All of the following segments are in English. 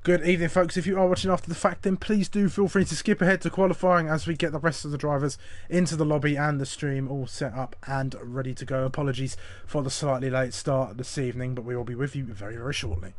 Good evening, folks. If you are watching after the fact, then please do feel free to skip ahead to qualifying as we get the rest of the drivers into the lobby and the stream all set up and ready to go. Apologies for the slightly late start this evening, but we will be with you very, very shortly.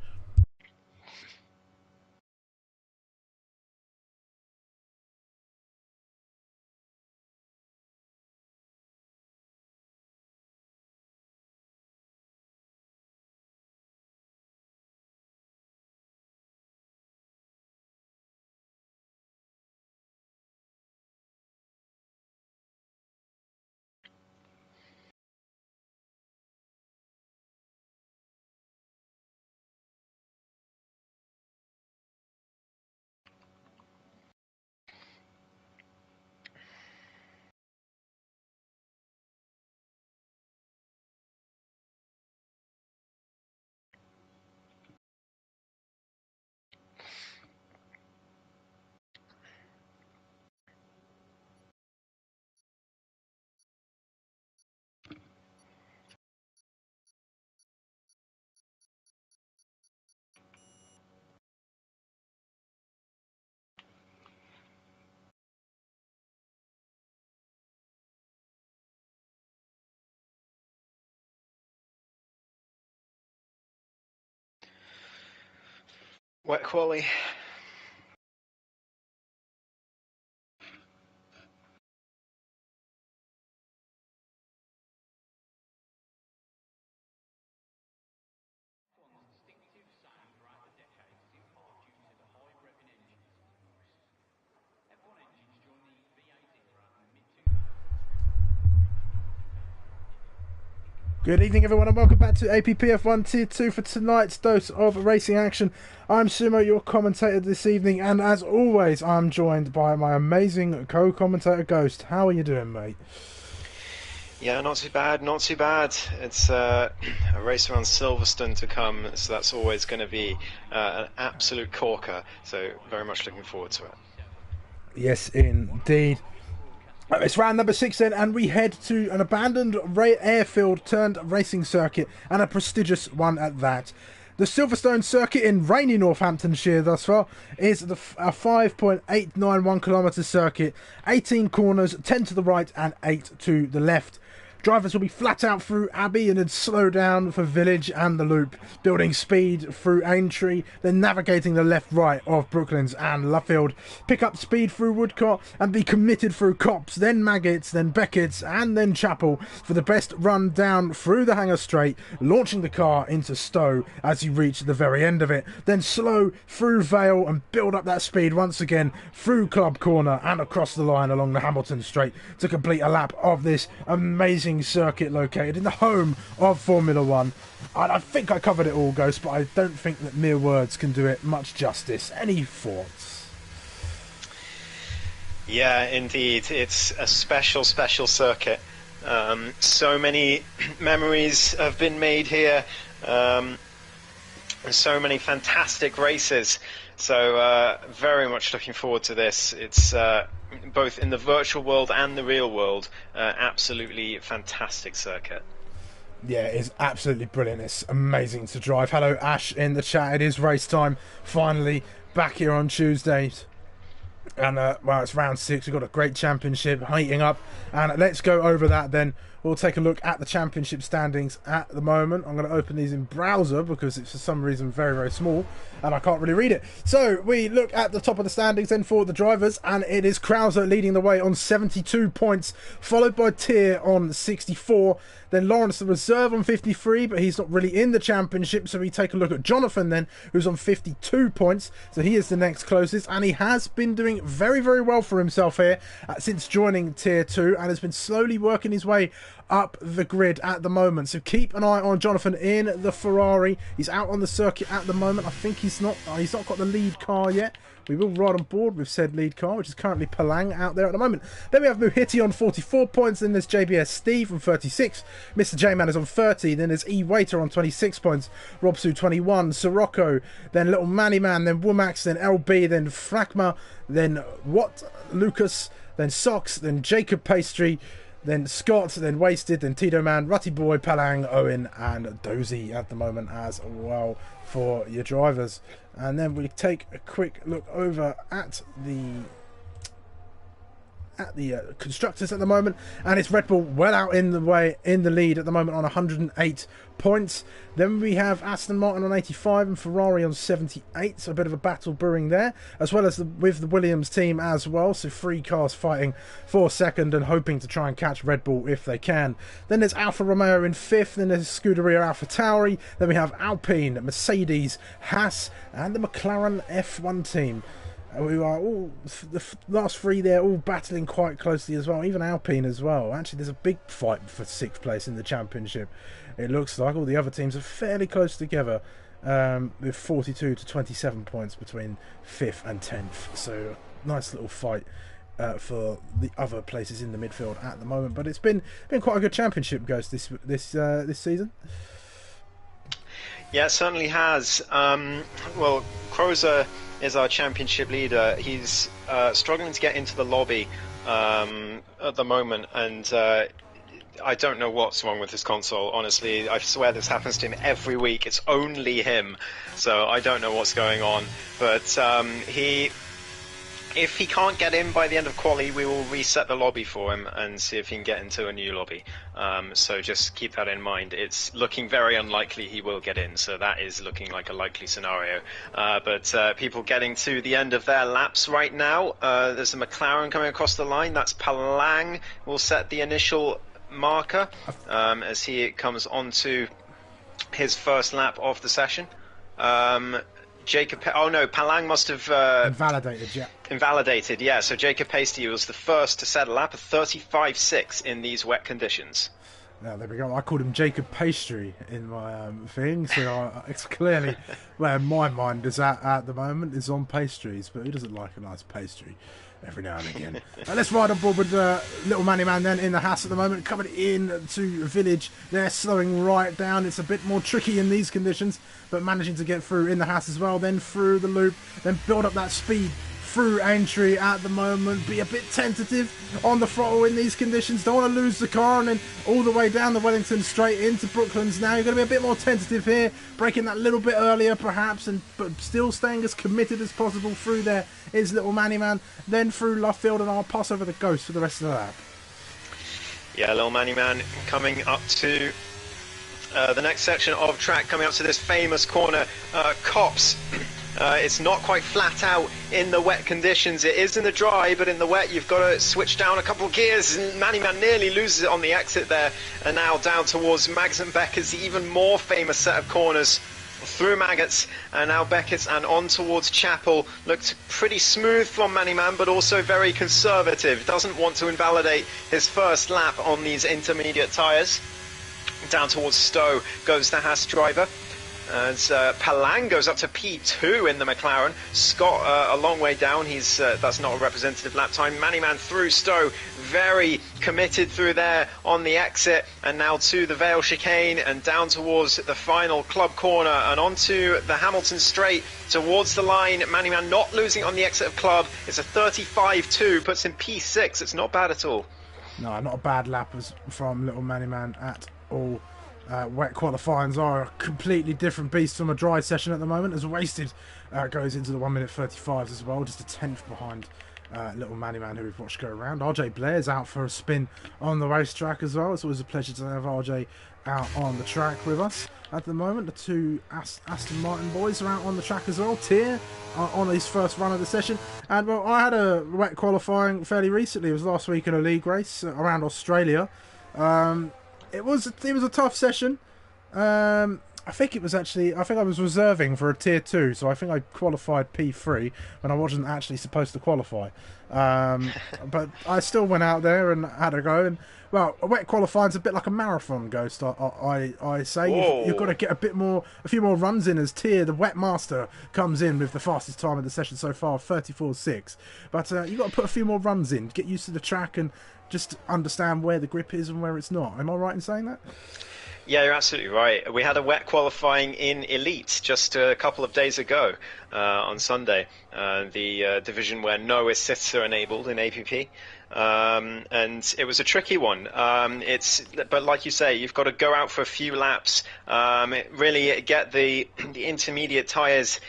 Wet quali. Good evening, everyone, and welcome back to APPF1 Tier 2 for tonight's dose of racing action. I'm Sumo, your commentator this evening, and as always, I'm joined by my amazing co-commentator, Ghost. How are you doing, mate? Yeah, not too bad, not too bad. It's a race around Silverstone to come, so that's always going to be an absolute corker, so very much looking forward to it. Yes, indeed. It's round number 6 then, and we head to an abandoned airfield turned racing circuit, and a prestigious one at that. The Silverstone circuit in rainy Northamptonshire thus far is a 5.891 kilometre circuit, 18 corners, 10 to the right and 8 to the left. Drivers will be flat out through Abbey and then slow down for Village and the Loop, building speed through Aintree, then navigating the left-right of Brooklands and Luffield, pick up speed through Woodcott and be committed through Copse, then Maggots, then Beckett's and then Chapel for the best run down through the Hanger Straight, launching the car into Stowe as you reach the very end of it, then slow through Vale and build up that speed once again through Club Corner and across the line along the Hamilton Straight to complete a lap of this amazing circuit located in the home of Formula One. I think I covered it all, Ghost, but I don't think that mere words can do it much justice. Any thoughts? Yeah, indeed. It's a special circuit. So many memories have been made here. So many fantastic races. So very much looking forward to this. It's both in the virtual world and the real world, absolutely fantastic circuit. Yeah, it's absolutely brilliant. It's amazing to drive. Hello, Ash in the chat. It is race time. Finally, back here on Tuesdays. And, well, it's round 6. We've got a great championship heating up. And let's go over that then. We'll take a look at the championship standings at the moment. I'm going to open these in browser because it's for some reason very, very small and I can't really read it. So we look at the top of the standings then for the drivers, and it is Krauser leading the way on 72 points, followed by Tier on 64. Then Lawrence the reserve on 53, but he's not really in the championship, so we take a look at Jonathan then, who's on 52 points. So he is the next closest, and he has been doing very, very well for himself here since joining Tier 2, and has been slowly working his way up the grid at the moment. So keep an eye on Jonathan in the Ferrari. He's out on the circuit at the moment. I think he's not got the lead car yet. We will ride on board with said lead car, which is currently Palang out there at the moment. Then we have Muhiti on 44 points. Then there's JBS Steve on 36. Mr. J-Man is on 30. Then there's E-Waiter on 26 points. Robsu 21. Sirocco. Then Little Manny Man. Then Womax. Then LB. Then Fragma. Then Lucas. Then Socks. Then Jacob Pastry. then Scott, then Wasted, then Tito Man, Rutty Boy, Palang, Owen, and Dozy at the moment as well for your drivers. And then we take a quick look over at the constructors at the moment, and it's Red Bull well out in the lead at the moment on 108 points. Then we have Aston Martin on 85 and Ferrari on 78, so a bit of a battle brewing there, as well as with the Williams team as well, so 3 cars fighting for second and hoping to try and catch Red Bull if they can. Then there's Alfa Romeo in 5th, then there's Scuderia AlphaTauri, then we have Alpine, Mercedes, Haas, and the McLaren F1 team. We are all, the last 3 there, all battling quite closely as well, even Alpine as well. Actually, there's a big fight for 6th place in the championship. It looks like all the other teams are fairly close together, with 42 to 27 points between 5th and 10th. So, nice little fight for the other places in the midfield at the moment. But it's been quite a good championship, Ghost, this season. Yeah, it certainly has. Well, Crozer is our championship leader. He's struggling to get into the lobby at the moment, and I don't know what's wrong with his console. Honestly, I swear this happens to him every week. It's only him, so I don't know what's going on. But if he can't get in by the end of quali, we will reset the lobby for him and see if he can get into a new lobby. So just keep that in mind. It's looking very unlikely he will get in, so that is looking like a likely scenario. But people getting to the end of their laps right now. There's a McLaren coming across the line. That's Palang will set the initial marker as he comes onto his first lap of the session. Palang must have invalidated, yeah. So Jacob Pasty was the first to set a lap of 35.6 in these wet conditions. Now, there we go. I called him Jacob Pastry in my thing, so it's clearly where my mind is at the moment, is on pastries, but who doesn't like a nice pastry every now and again? Let's ride on board with Little Manny Man then in the Haas at the moment, coming in to Village. They're slowing right down. It's a bit more tricky in these conditions, but managing to get through in the Haas as well, then through the loop, then build up that speed through entry at the moment. Be a bit tentative on the throttle in these conditions. Don't want to lose the car, and then all the way down the Wellington straight into Brooklands now. You're going to be a bit more tentative here, breaking that little bit earlier perhaps, but still staying as committed as possible. Through there is Little Manny Man, then through Luffield, and I'll pass over the Ghost for the rest of the lap. Yeah, Little Manny Man coming up to the next section of track, coming up to this famous corner, Cops. It's not quite flat out in the wet conditions. It is in the dry, but in the wet you've got to switch down a couple of gears. And Manny Man nearly loses it on the exit there. And now down towards Mags and Beckett's even more famous set of corners. Through Maggots and now Beckett's and on towards Chapel. Looked pretty smooth from Manny Man, but also very conservative. Doesn't want to invalidate his first lap on these intermediate tyres. Down towards Stowe goes the Haas driver. As Palang goes up to P2 in the McLaren. Scott a long way down. That's not a representative lap time. Manny Man through Stowe, very committed through there on the exit, and now to the Vale chicane and down towards the final club corner and onto the Hamilton straight towards the line. Manny Man not losing on the exit of club. It's a 35.2, puts him P6. It's not bad at all. No, not a bad lap from Little Manny Man at all. Wet qualifyings are a completely different beast from a dry session at the moment, as Wasted goes into the 1 minute 35s as well, just a tenth behind Little Manny Man, who we've watched go around. RJ Blair's out for a spin on the racetrack as well. It's always a pleasure to have RJ out on the track with us at the moment. The two Aston Martin boys are out on the track as well. Tier on his first run of the session. And well, I had a wet qualifying fairly recently. It was last week in a league race around Australia. It was a tough session. I think I was reserving for a tier 2, so I think I qualified P3 when I wasn't actually supposed to qualify. But I still went out there and had a go. And well, a wet qualifying's a bit like a marathon, Ghost. I say you've got to get a few more runs in as Tier, the wet master, comes in with the fastest time of the session so far, 34.6. But you've got to put a few more runs in, get used to the track, and just understand where the grip is and where it's not. Am I right in saying that? Yeah, you're absolutely right. We had a wet qualifying in Elite just a couple of days ago on Sunday, the division where no assists are enabled in APP. and it was a tricky one. But like you say, you've got to go out for a few laps, really get the intermediate tyres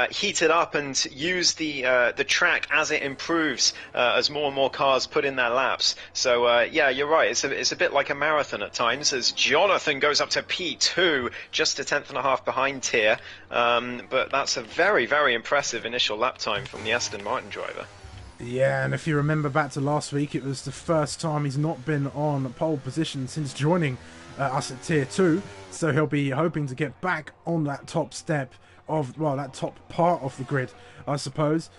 heated up and use the track as it improves, as more and more cars put in their laps. So yeah, you're right. It's a bit like a marathon at times, as Jonathan goes up to P2, just a tenth and a half behind Tier. But that's a very, very impressive initial lap time from the Aston Martin driver. Yeah, and if you remember back to last week, it was the first time he's not been on pole position since joining us at Tier 2, so he'll be hoping to get back on that top step of, well, that top part of the grid, I suppose,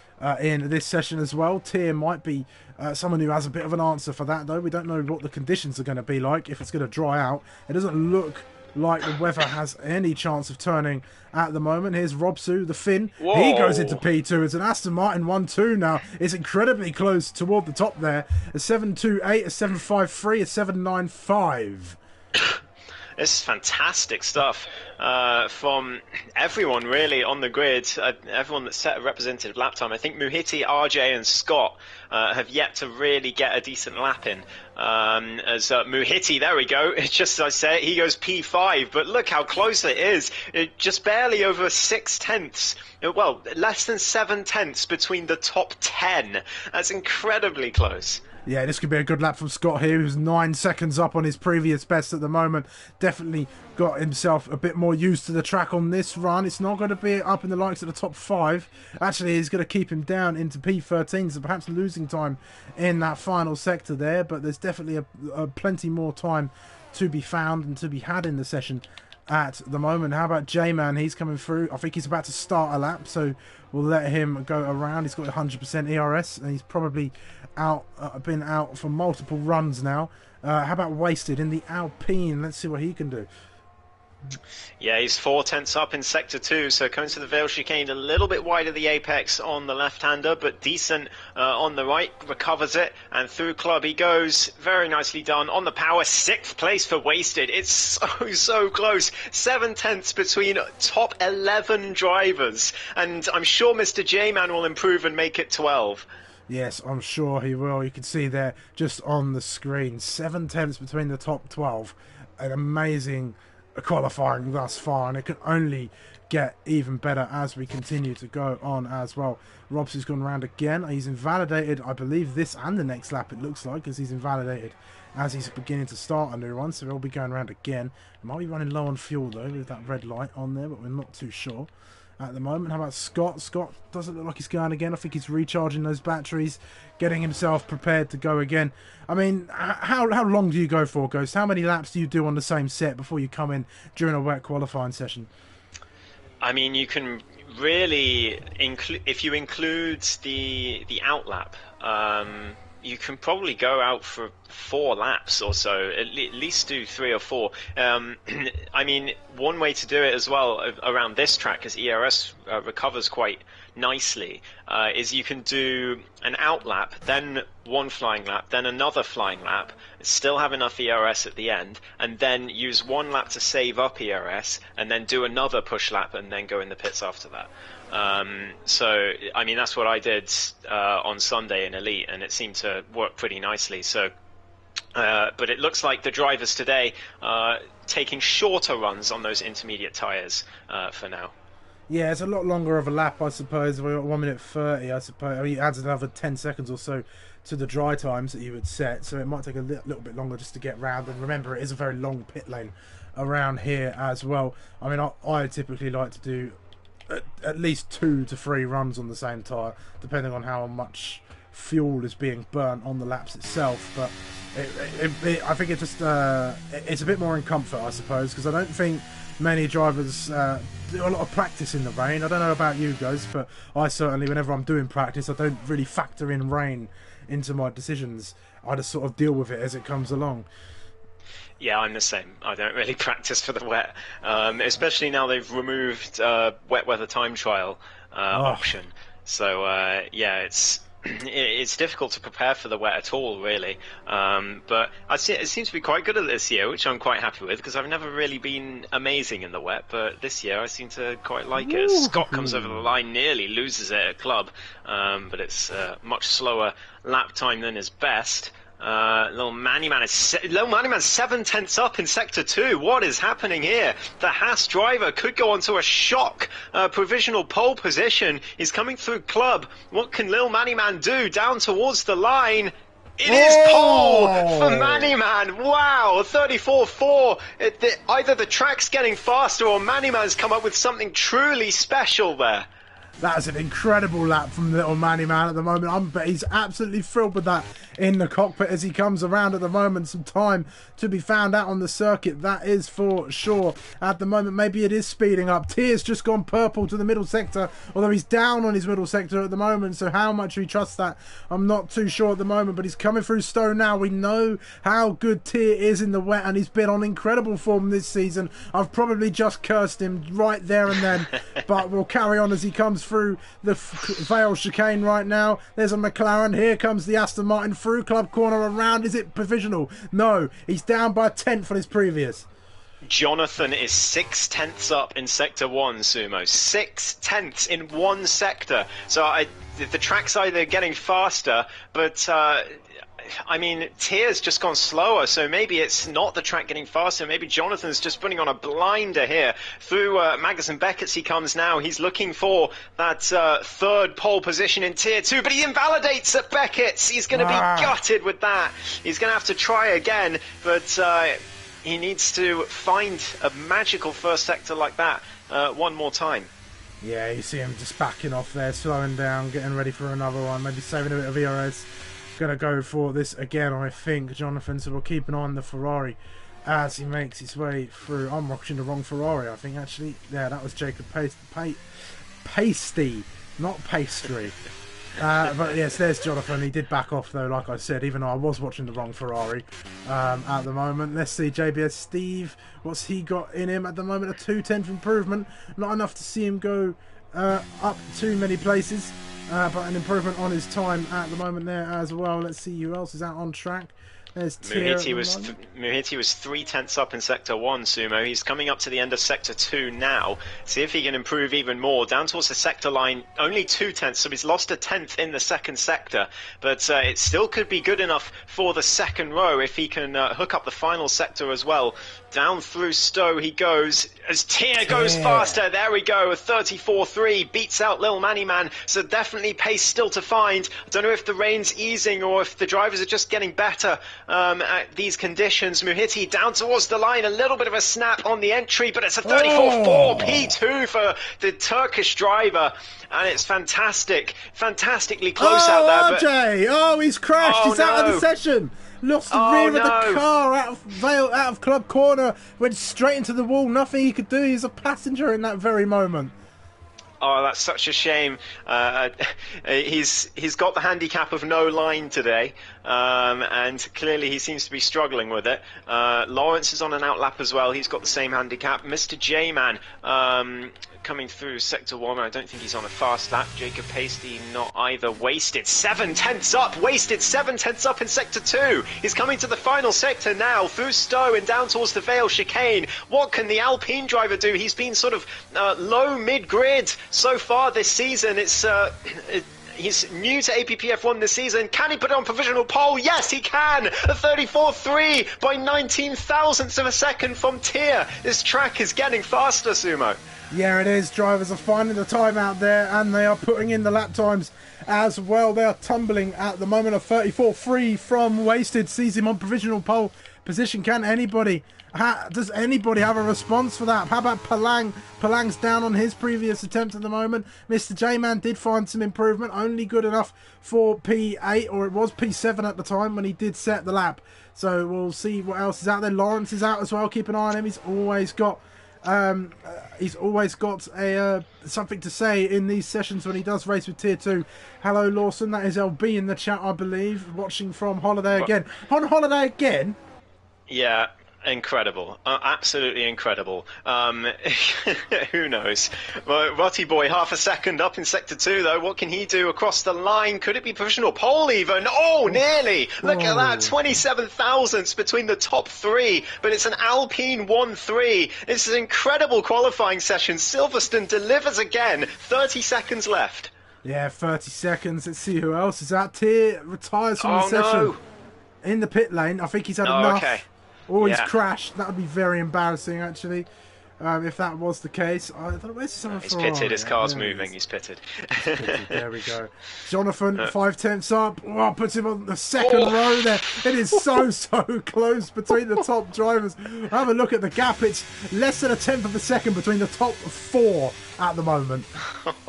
in this session as well. Tier might be someone who has a bit of an answer for that, though. We don't know what the conditions are going to be like, if it's going to dry out. It doesn't look like the weather has any chance of turning at the moment. Here's Robsu, the Finn. Whoa. He goes into P2. It's an Aston Martin 1-2 now. It's incredibly close toward the top there. A 7.28, a 7.53, a 7.95. This is fantastic stuff from everyone really on the grid, everyone that set a representative lap time. I think Muhiti, RJ and Scott have yet to really get a decent lap in. As Muhiti, there we go, it's just as I say, he goes P5, but look how close it is. Just barely over 6 tenths, well, less than 7 tenths between the top 10. That's incredibly close. Yeah, this could be a good lap from Scott here, who's 9 seconds up on his previous best at the moment. Definitely got himself a bit more used to the track on this run. It's not going to be up in the likes of the top 5. Actually, he's going to keep him down into P13, so perhaps losing time in that final sector there. But there's definitely a plenty more time to be found and to be had in the session at the moment. How about J-Man? He's coming through. I think he's about to start a lap, so we'll let him go around. He's got 100% ERS, and he's probably been out for multiple runs now. How about Wasted in the Alpine? Let's see what he can do. Yeah, he's 4 tenths up in Sector 2, so coming to the Vale Chicane a little bit wide of the apex on the left-hander, but decent on the right, recovers it, and through Club he goes. Very nicely done. On the power, 6th place for Wasted. It's so close. 7 tenths between top 11 drivers, and I'm sure Mr. J-Man will improve and make it 12. Yes, I'm sure he will. You can see there just on the screen, 7 tenths between the top 12. An amazing qualifying thus far, and it can only get even better as we continue to go on as well. Robson's gone round again. He's invalidated, I believe, this and the next lap, it looks like, as he's invalidated as he's beginning to start a new one, so he'll be going around again. He might be running low on fuel, though, with that red light on there, but we're not too sure at the moment. How about Scott? Scott doesn't look like he's going again. I think he's recharging those batteries, getting himself prepared to go again. I mean, how long do you go for, Ghost? How many laps do you do on the same set before you come in during a wet qualifying session? I mean, you can really if you include the outlap, you can probably go out for 4 laps or so, at least do 3 or 4. I mean, one way to do it as well around this track, because ERS recovers quite nicely, is you can do an out lap, then 1 flying lap, then another flying lap, still have enough ERS at the end, and then use 1 lap to save up ERS, and then do another push lap, and then go in the pits after that. So, I mean, that's what I did on Sunday in Elite, and it seemed to work pretty nicely. So, but it looks like the drivers today are taking shorter runs on those intermediate tyres for now. Yeah, it's a lot longer of a lap, I suppose. We're at 1 minute 30, I suppose. I mean, it adds another 10 seconds or so to the dry times that you would set, so it might take a little bit longer just to get round. And remember, it is a very long pit lane around here as well. I mean, I typically like to do at least 2 to 3 runs on the same tyre, depending on how much fuel is being burnt on the laps itself. But I think it just it's a bit more in comfort, I suppose, because I don't think many drivers do a lot of practice in the rain. I don't know about you guys, but I certainly, whenever I'm doing practice, I don't really factor in rain into my decisions. I just sort of deal with it as it comes along. Yeah, I'm the same. I don't really practice for the wet, especially now they've removed wet weather time trial option. So yeah, it's difficult to prepare for the wet at all, really. But it seems to be quite good at this year, which I'm quite happy with, because I've never really been amazing in the wet, but this year I seem to quite like it. Scott comes over the line, nearly loses it at club, but it's much slower lap time than his best. Little Manny Man's 7/10 up in Sector 2. What is happening here? The Haas driver could go onto a shock provisional pole position. He's coming through club. What can Lil Manny Man do? Down towards the line. It is pole for Manny Man. Wow, 34.4. Either the track's getting faster or Manny Man's come up with something truly special there. That's an incredible lap from little Manny Man at the moment. But he's absolutely thrilled with that in the cockpit as he comes around at the moment. Some time to be found out on the circuit, that is for sure. At the moment, maybe it is speeding up. Tier's just gone purple to the middle sector, although he's down on his middle sector at the moment. So how much he trusts that, I'm not too sure at the moment. But he's coming through Stowe now. We know how good Tier is in the wet, and he's been on incredible form this season. I've probably just cursed him right there and then, but we'll carry on as he comes through the Vale chicane right now. There's a McLaren. Here comes the Aston Martin through club corner around. Is it provisional? No, he's down by a tenth on his previous. Jonathan is 6/10 up in Sector 1, Sumo. 6/10 in one sector. So the track's either getting faster, but I mean, Tier's just gone slower, so maybe it's not the track getting faster. Maybe Jonathan's just putting on a blinder here. Through Magnussen Beckett's he comes now. He's looking for that third pole position in Tier 2, but he invalidates at Beckett's. He's going to be gutted with that. He's going to have to try again, but he needs to find a magical first sector like that one more time. Yeah, you see him just backing off there, slowing down, getting ready for another one, maybe saving a bit of ERS. Going to go for this again, I think, Jonathan, so we'll keep an eye on the Ferrari as he makes his way through. I'm watching the wrong Ferrari, I think, actually. Yeah, that was Jacob Pasty, not Pastry. But yes, there's Jonathan. He did back off, though, like I said, even though I was watching the wrong Ferrari at the moment. Let's see, JBS Steve, what's he got in him at the moment? A 2/10 improvement. Not enough to see him go up too many places. But an improvement on his time at the moment there as well. Let's see who else is out on track. There's Muhiti was 3/10 up in Sector 1, Sumo. He's coming up to the end of Sector 2 now. See if he can improve even more. Down towards the sector line, only 2/10, so he's lost a tenth in the second sector. But it still could be good enough for the second row if he can hook up the final sector as well. Down through Stowe he goes as Tier goes faster. There we go, a 34.3 beats out Lil Manny Man. So definitely pace still to find. I don't know if the rain's easing or if the drivers are just getting better at these conditions. Muhiti down towards the line, a little bit of a snap on the entry, but it's a 34.4 P2 for the Turkish driver. And it's fantastically close out there. But Jay! Oh, he's crashed. He's out of the session. Lost the rear of the car out of club corner. Went straight into the wall. Nothing he could do. He's a passenger in that very moment. Oh, that's such a shame. He's got the handicap of no line today, and clearly he seems to be struggling with it. Lawrence is on an outlap as well. He's got the same handicap. Mr. J-Man coming through Sector 1. I don't think he's on a fast lap. Jacob Pasty not either. Wasted 7/10 up. Wasted 7/10 up in Sector 2. He's coming to the final sector now through Stowe and down towards the Vale chicane. What can the Alpine driver do? He's been sort of low mid-grid so far this season. He's new to APPF1 this season. Can he put on provisional pole? Yes, he can! A 34.3 by 19 thousandths of a second from Tier. This track is getting faster, Sumo. Yeah, it is. Drivers are finding the time out there, and they are putting in the lap times as well. They are tumbling at the moment. A 34.3 from Wasted sees him on provisional pole position. Can anybody... does anybody have a response for that? How about Palang? Palang's down on his previous attempt at the moment. Mr. J-Man did find some improvement, only good enough for P8, or it was P7 at the time when he did set the lap. So we'll see what else is out there. Lawrence is out as well. Keep an eye on him. He's always got a something to say in these sessions when he does race with Tier 2. Hello, Lawson. That is LB in the chat, I believe, watching from holiday again. On holiday again? Yeah. Incredible, absolutely incredible. Who knows? Well, Rutty Boy, half a second up in Sector 2, though. What can he do across the line? Could it be provisional pole even? Oh, nearly! Look at that, 27 thousandths between the top three, but it's an Alpine 1-3. This is an incredible qualifying session. Silverstone delivers again. 30 seconds left. Yeah, 30 seconds. Let's see who else is out here. Retires from the session. No. In the pit lane. I think he's had enough. Okay. Or he's crashed. That would be very embarrassing, actually, if that was the case. I don't know, where's someone He's pitted. His car's moving. He's pitted. There we go. Jonathan, 5/10 up. Oh, puts him on the second row there. It is so close between the top drivers. Have a look at the gap. It's less than a tenth of a second between the top four at the moment.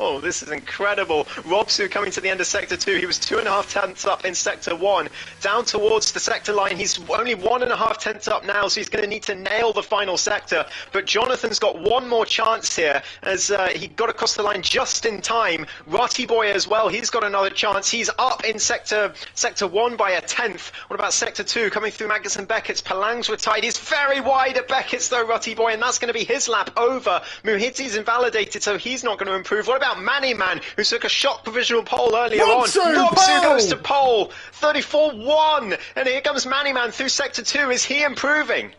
Oh, this is incredible. Robsu coming to the end of Sector 2. He was 2.5 tenths up in Sector 1. Down towards the sector line. He's only 1.5 tenths up now, so he's going to need to nail the final sector. But Jonathan's got one more chance here as he got across the line just in time. Rutty Boy as well. He's got another chance. He's up in Sector 1 by a tenth. What about Sector 2 coming through Magnussen and Beckett's? Palang's retired. He's very wide at Beckett's though, Rutty Boy, and that's going to be his lap over. Muhitti's invalidated, so he's not going to improve. What about Manny Man, who took a shock provisional pole earlier on? Robsu goes to pole, 34-1, and here comes Manny Man through Sector 2. Is he improving?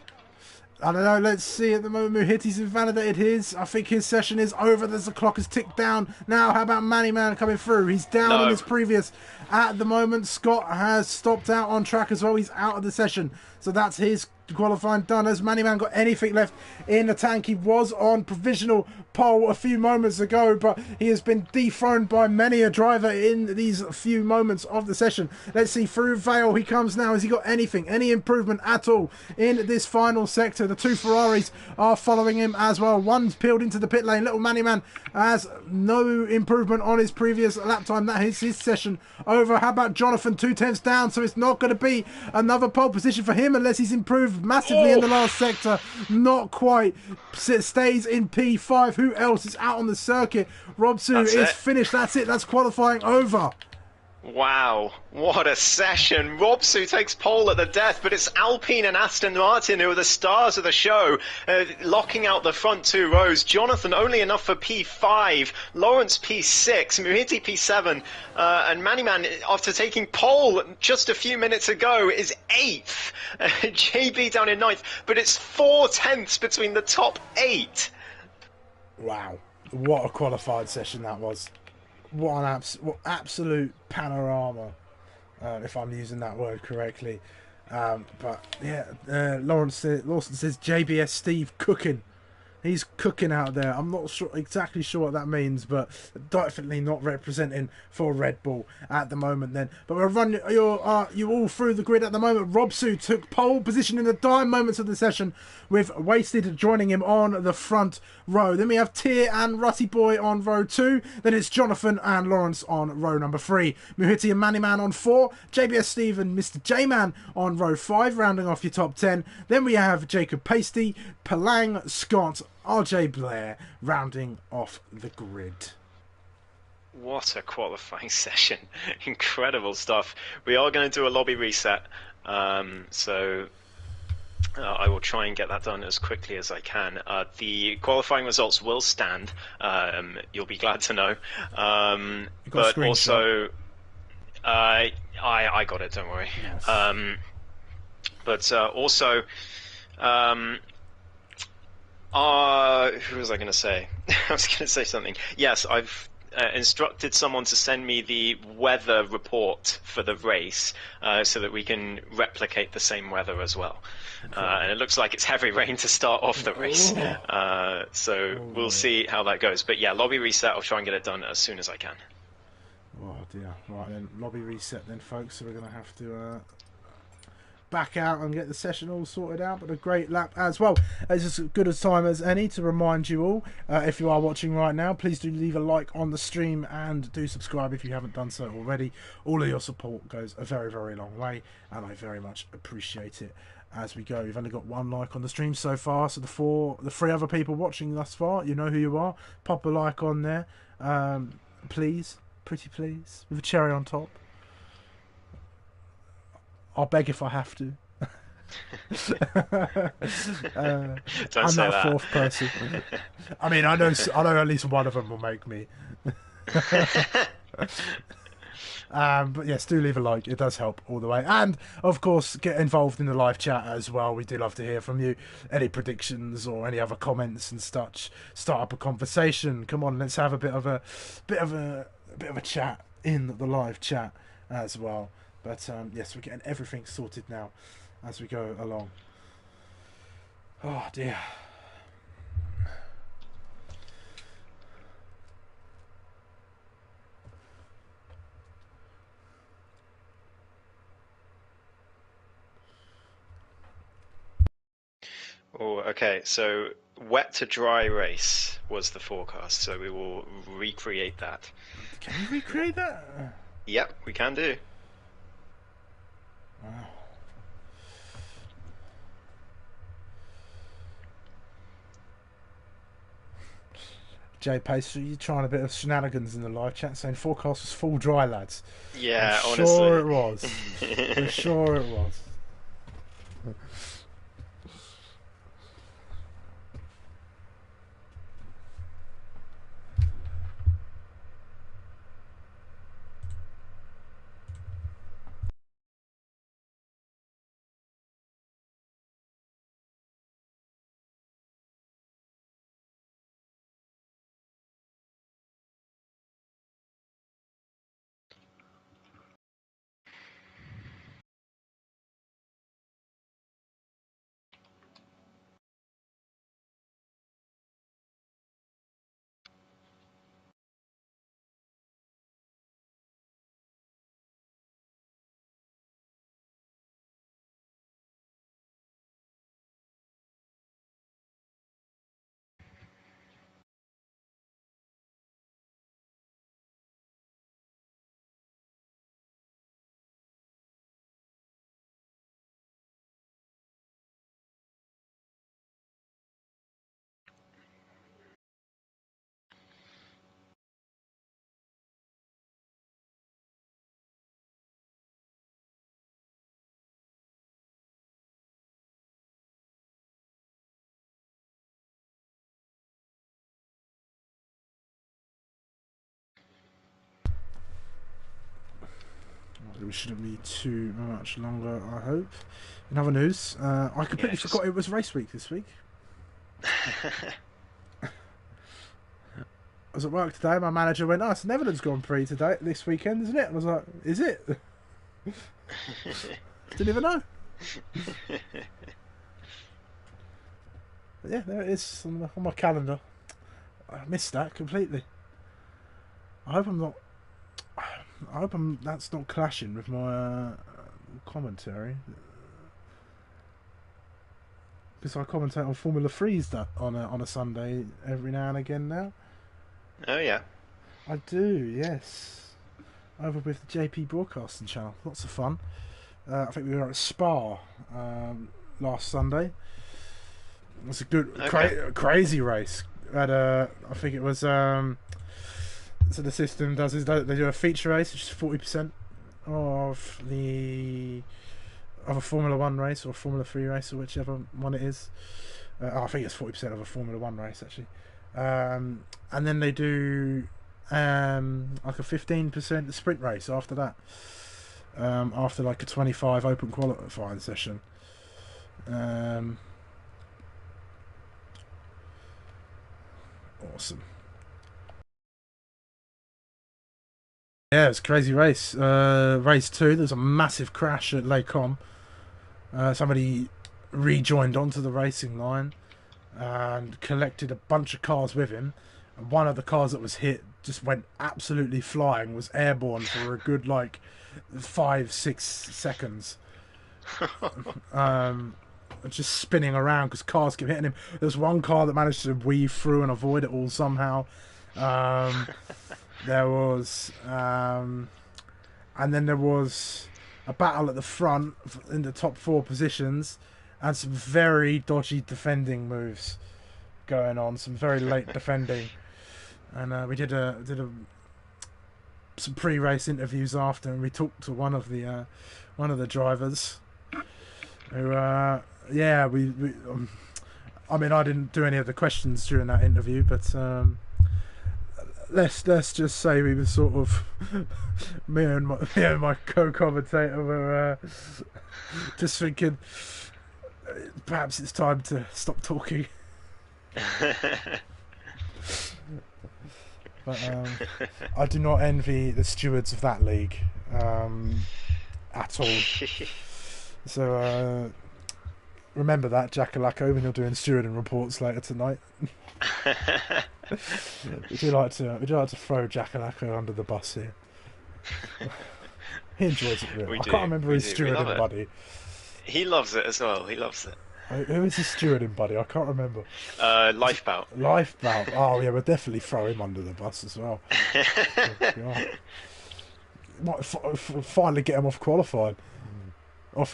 I don't know, let's see. At the moment, Muhitti's invalidated his. I think his session is over. There's the clock has ticked down. Now, how about Manny Man coming through? He's down in his previous. At the moment, Scott has stopped out on track as well. He's out of the session. So that's his qualifying done. Has Manny Man got anything left in the tank? He was on provisional pole a few moments ago, but he has been dethroned by many a driver in these few moments of the session. Let's see, through Vale he comes now. Has he got anything, any improvement at all in this final sector? The two Ferraris are following him as well. One's peeled into the pit lane. Little Manny Man has no improvement on his previous lap time. That is his session over. How about Jonathan? 2 tenths down, so it's not going to be another pole position for him unless he's improved massively in the last sector. Not quite. Stays in P5. Who else is out on the circuit? Robsu is finished. That's it. That's qualifying over. Wow, what a session. Robsu takes pole at the death, but it's Alpine and Aston Martin who are the stars of the show, locking out the front two rows. Jonathan only enough for P5, Lawrence P6, Muhitti P7, and Manny Man, after taking pole just a few minutes ago, is 8th. JB down in 9th, but it's 4 tenths between the top 8. Wow, what a qualified session that was. What an absolute panorama, if I'm using that word correctly. But yeah, Lawson says JBS Steve cooking. He's cooking out there. I'm not exactly sure what that means, but definitely not representing for Red Bull at the moment then. But we'll run you all through the grid at the moment. Robsu took pole position in the dying moments of the session, with Wasted joining him on the front row. Then we have Tier and Rutty Boy on row 2. Then it's Jonathan and Lawrence on row number 3. Muhitti and Manny Man on 4. JBS Steve and Mr. J-Man on row 5, rounding off your top 10. Then we have Jacob Pasty, Palang, Scott, RJ Blair rounding off the grid. What a qualifying session. Incredible stuff. We are going to do a lobby reset, so I will try and get that done as quickly as I can. The qualifying results will stand, you'll be glad to know. But also, I got it, don't worry. Yes. But also, who was I going to say? I was going to say something. Yes, I've instructed someone to send me the weather report for the race so that we can replicate the same weather as well. And it looks like it's heavy rain to start off the race. So we'll see how that goes. But yeah, lobby reset, I'll try and get it done as soon as I can. Oh dear. Right then, lobby reset then, folks. So we're going to have to back out and get the session all sorted out, but a great lap as well. It's as good a time as any to remind you all, if you are watching right now, please do leave a like on the stream and do subscribe if you haven't done so already. All of your support goes a very, very long way, and I very much appreciate it as we go. We've only got 1 like on the stream so far, so the 3 other people watching thus far, you know who you are. Pop a like on there, please, pretty please, with a cherry on top. I'll beg if I have to. Don't I'm say that that. fourth person. I mean, I know at least one of them will make me. But yes, do leave a like. It does help all the way. And, of course, get involved in the live chat as well. We do love to hear from you. Any predictions or any other comments and such. Start up a conversation. Come on, let's have a bit of a chat in the live chat as well. But, yes, we're getting everything sorted now as we go along. Oh, dear. Oh, okay. So wet to dry race was the forecast. So we will recreate that. Can we recreate that? Yep, we can do. Wow. Jay Pastry, you're trying a bit of shenanigans in the live chat, saying forecast was full dry, lads. Yeah, I'm honestly. sure it was. I'm sure it was. We shouldn't be too much longer, I hope. In other news, I completely forgot it was race week this week. I was at work today, my manager went, it's Netherlands Grand Prix today, this weekend, isn't it? I was like, is it? Didn't even know. But yeah, there it is on my calendar. I missed that completely. I hope that's not clashing with my commentary. Because I commentate on Formula 3's that on a Sunday every now and again now. Oh yeah. I do, yes. Over with the JP Broadcasting channel. Lots of fun. I think we were at Spa last Sunday. It was a good, crazy race. I think it was. So the system does is they do a feature race, which is 40% of a Formula 1 race or Formula 3 race or whichever one it is. I think it's 40% of a Formula 1 race actually. And then they do like a 15% sprint race after that. After like a 25 open qualifying session. Awesome. Yeah, it was a crazy race. Race 2, there was a massive crash at Les Combes. Somebody rejoined onto the racing line and collected a bunch of cars with him. And one of the cars that was hit just went absolutely flying, was airborne for a good 5-6 seconds. Just spinning around because cars kept hitting him. There was one car that managed to weave through and avoid it all somehow. There was, and then there was a battle at the front in the top 4 positions, and some very dodgy defending moves going on. Some very late defending, and we did some pre-race interviews after, and we talked to one of the drivers. Who, yeah, I mean, I didn't do any of the questions during that interview, but let's just say we were sort of me and my co-commentator were just thinking perhaps it's time to stop talking. But I do not envy the stewards of that league at all. So remember that, Jackalacko, when you're doing stewarding reports later tonight. Would you like to throw Jackalacko under the bus here? He enjoys it really. I can't remember his stewarding buddy. He loves it as well. He loves it. Who is his stewarding buddy? I can't remember. Lifeboat. Lifeboat. Oh yeah, we'll definitely throw him under the bus as well. Might finally get him off qualified, off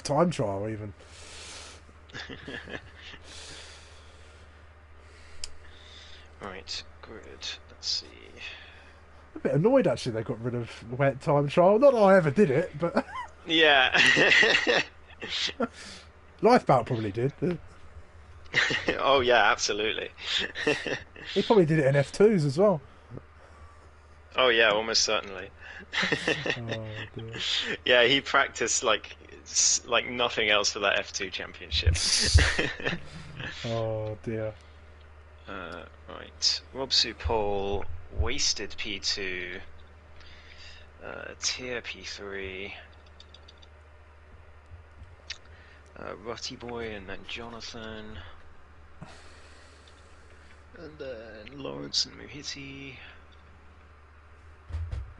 time trial even. Right, good. Let's see. A bit annoyed actually they got rid of wet time trial. Not that I ever did it, but yeah. Lifeboat probably did. Oh yeah, absolutely. He probably did it in F2s as well. Oh yeah, almost certainly. Oh, dear. Yeah, he practiced like nothing else for that F2 championship. Oh dear. Right, Rob Supol, wasted P2, tier P3, Rutty Boy and then Jonathan, and then Lawrence and Muhiti.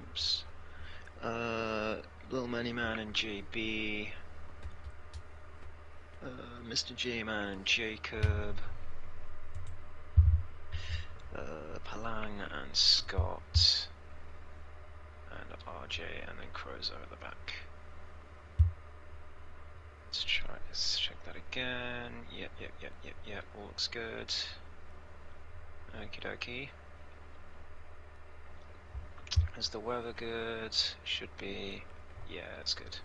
Oops. Little Money Man and JB, Mr. J-Man and Jacob, Palang and Scott, and RJ, and then Crozo at the back. Let's check that again. Yep, all looks good. Okie dokie. Is the weather good? Should be. Yeah, it's good.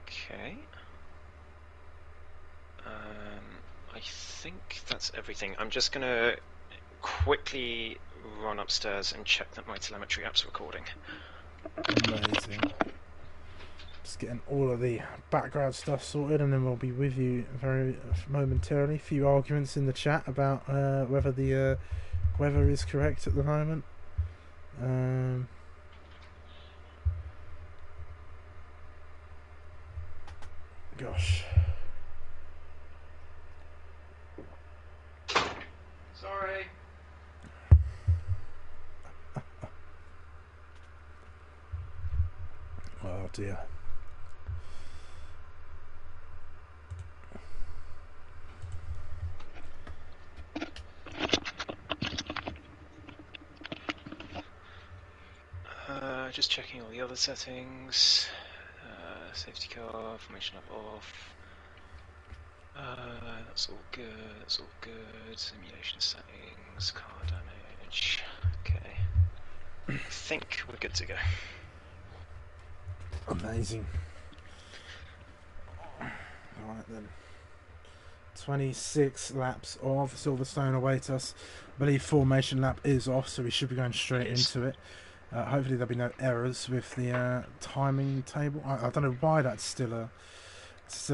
Okay. I think that's everything. I'm just gonna quickly run upstairs and check that my telemetry app's recording. Amazing. Just getting all of the background stuff sorted, and then we'll be with you very momentarily. A few arguments in the chat about whether the weather is correct at the moment. Gosh. Sorry. Oh dear. Just checking all the other settings. Safety car, formation up off. That's all good, that's all good. Simulation settings, car damage. Okay. I think we're good to go. Amazing. Alright then. 26 laps of Silverstone await us. I believe formation lap is off, so we should be going straight into it. Hopefully there'll be no errors with the timing table. I don't know why that's still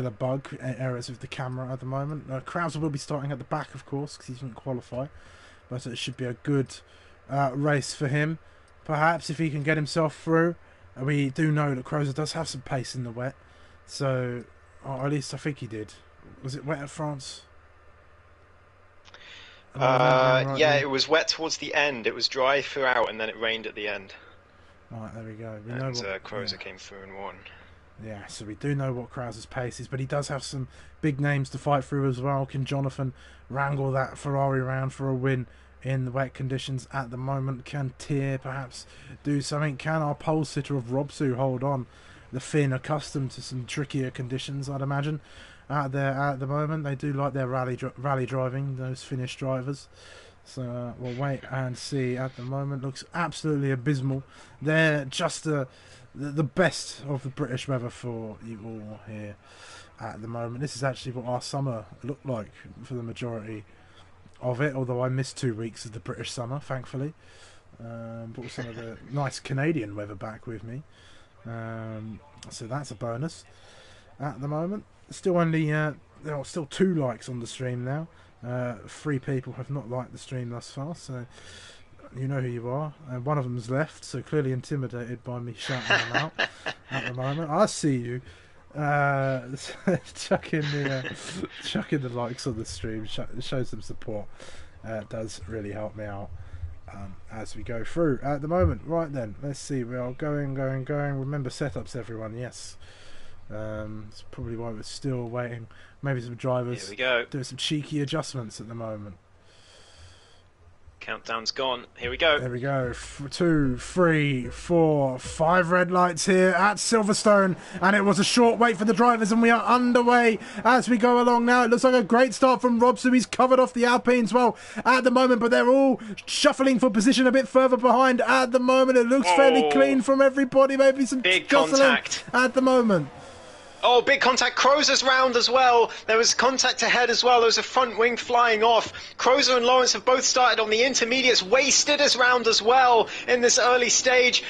a bug. Errors with the camera at the moment. Krauser will be starting at the back, of course, because he didn't qualify. But it should be a good race for him. Perhaps if he can get himself through. We do know that Krauser does have some pace in the wet. So, or at least I think he did. Was it wet at France? Yeah, it was wet towards the end. It was dry throughout, and then it rained at the end. Right, there we go. We and know what, Krauser came through and won. Yeah, so we do know what Krauser's pace is, but he does have some big names to fight through as well. Can Jonathan wrangle that Ferrari round for a win in the wet conditions at the moment? Can Tier perhaps do something? Can our pole sitter of Robsu hold on? The Finn, accustomed to some trickier conditions, I'd imagine. Out there at the moment, they do like their rally driving, those Finnish drivers. So we'll wait and see. At the moment, looks absolutely abysmal. They're just the best of the British weather for you all here at the moment. This is actually what our summer looked like for the majority of it, although I missed 2 weeks of the British summer, thankfully. Brought some of the nice Canadian weather back with me, so that's a bonus at the moment. Still only there are still 2 likes on the stream now. 3 people have not liked the stream thus far, so you know who you are. One of them's left, so clearly intimidated by me shouting them out at the moment. I see you. Chuck in the likes on the stream, show some support. It does really help me out as we go through at the moment. Right then, let's see. We are going. Remember setups, everyone. Yes. It's probably why we're still waiting. Maybe some drivers Here we go. doing some cheeky adjustments at the moment. Countdown's gone. Here we go. There we go. 2, 3, 4, 5 red lights here at Silverstone, and it was a short wait for the drivers, and we are underway as we go along now. It looks like a great start from Robson. He's covered off the Alpines well at the moment, but they're all shuffling for position a bit further behind at the moment. It looks fairly clean from everybody. Maybe some big jostling contact at the moment. Oh, big contact. Croser's round as well. There was contact ahead as well. There was a front wing flying off. Croser and Lawrence have both started on the intermediates. Wasted is round as well in this early stage.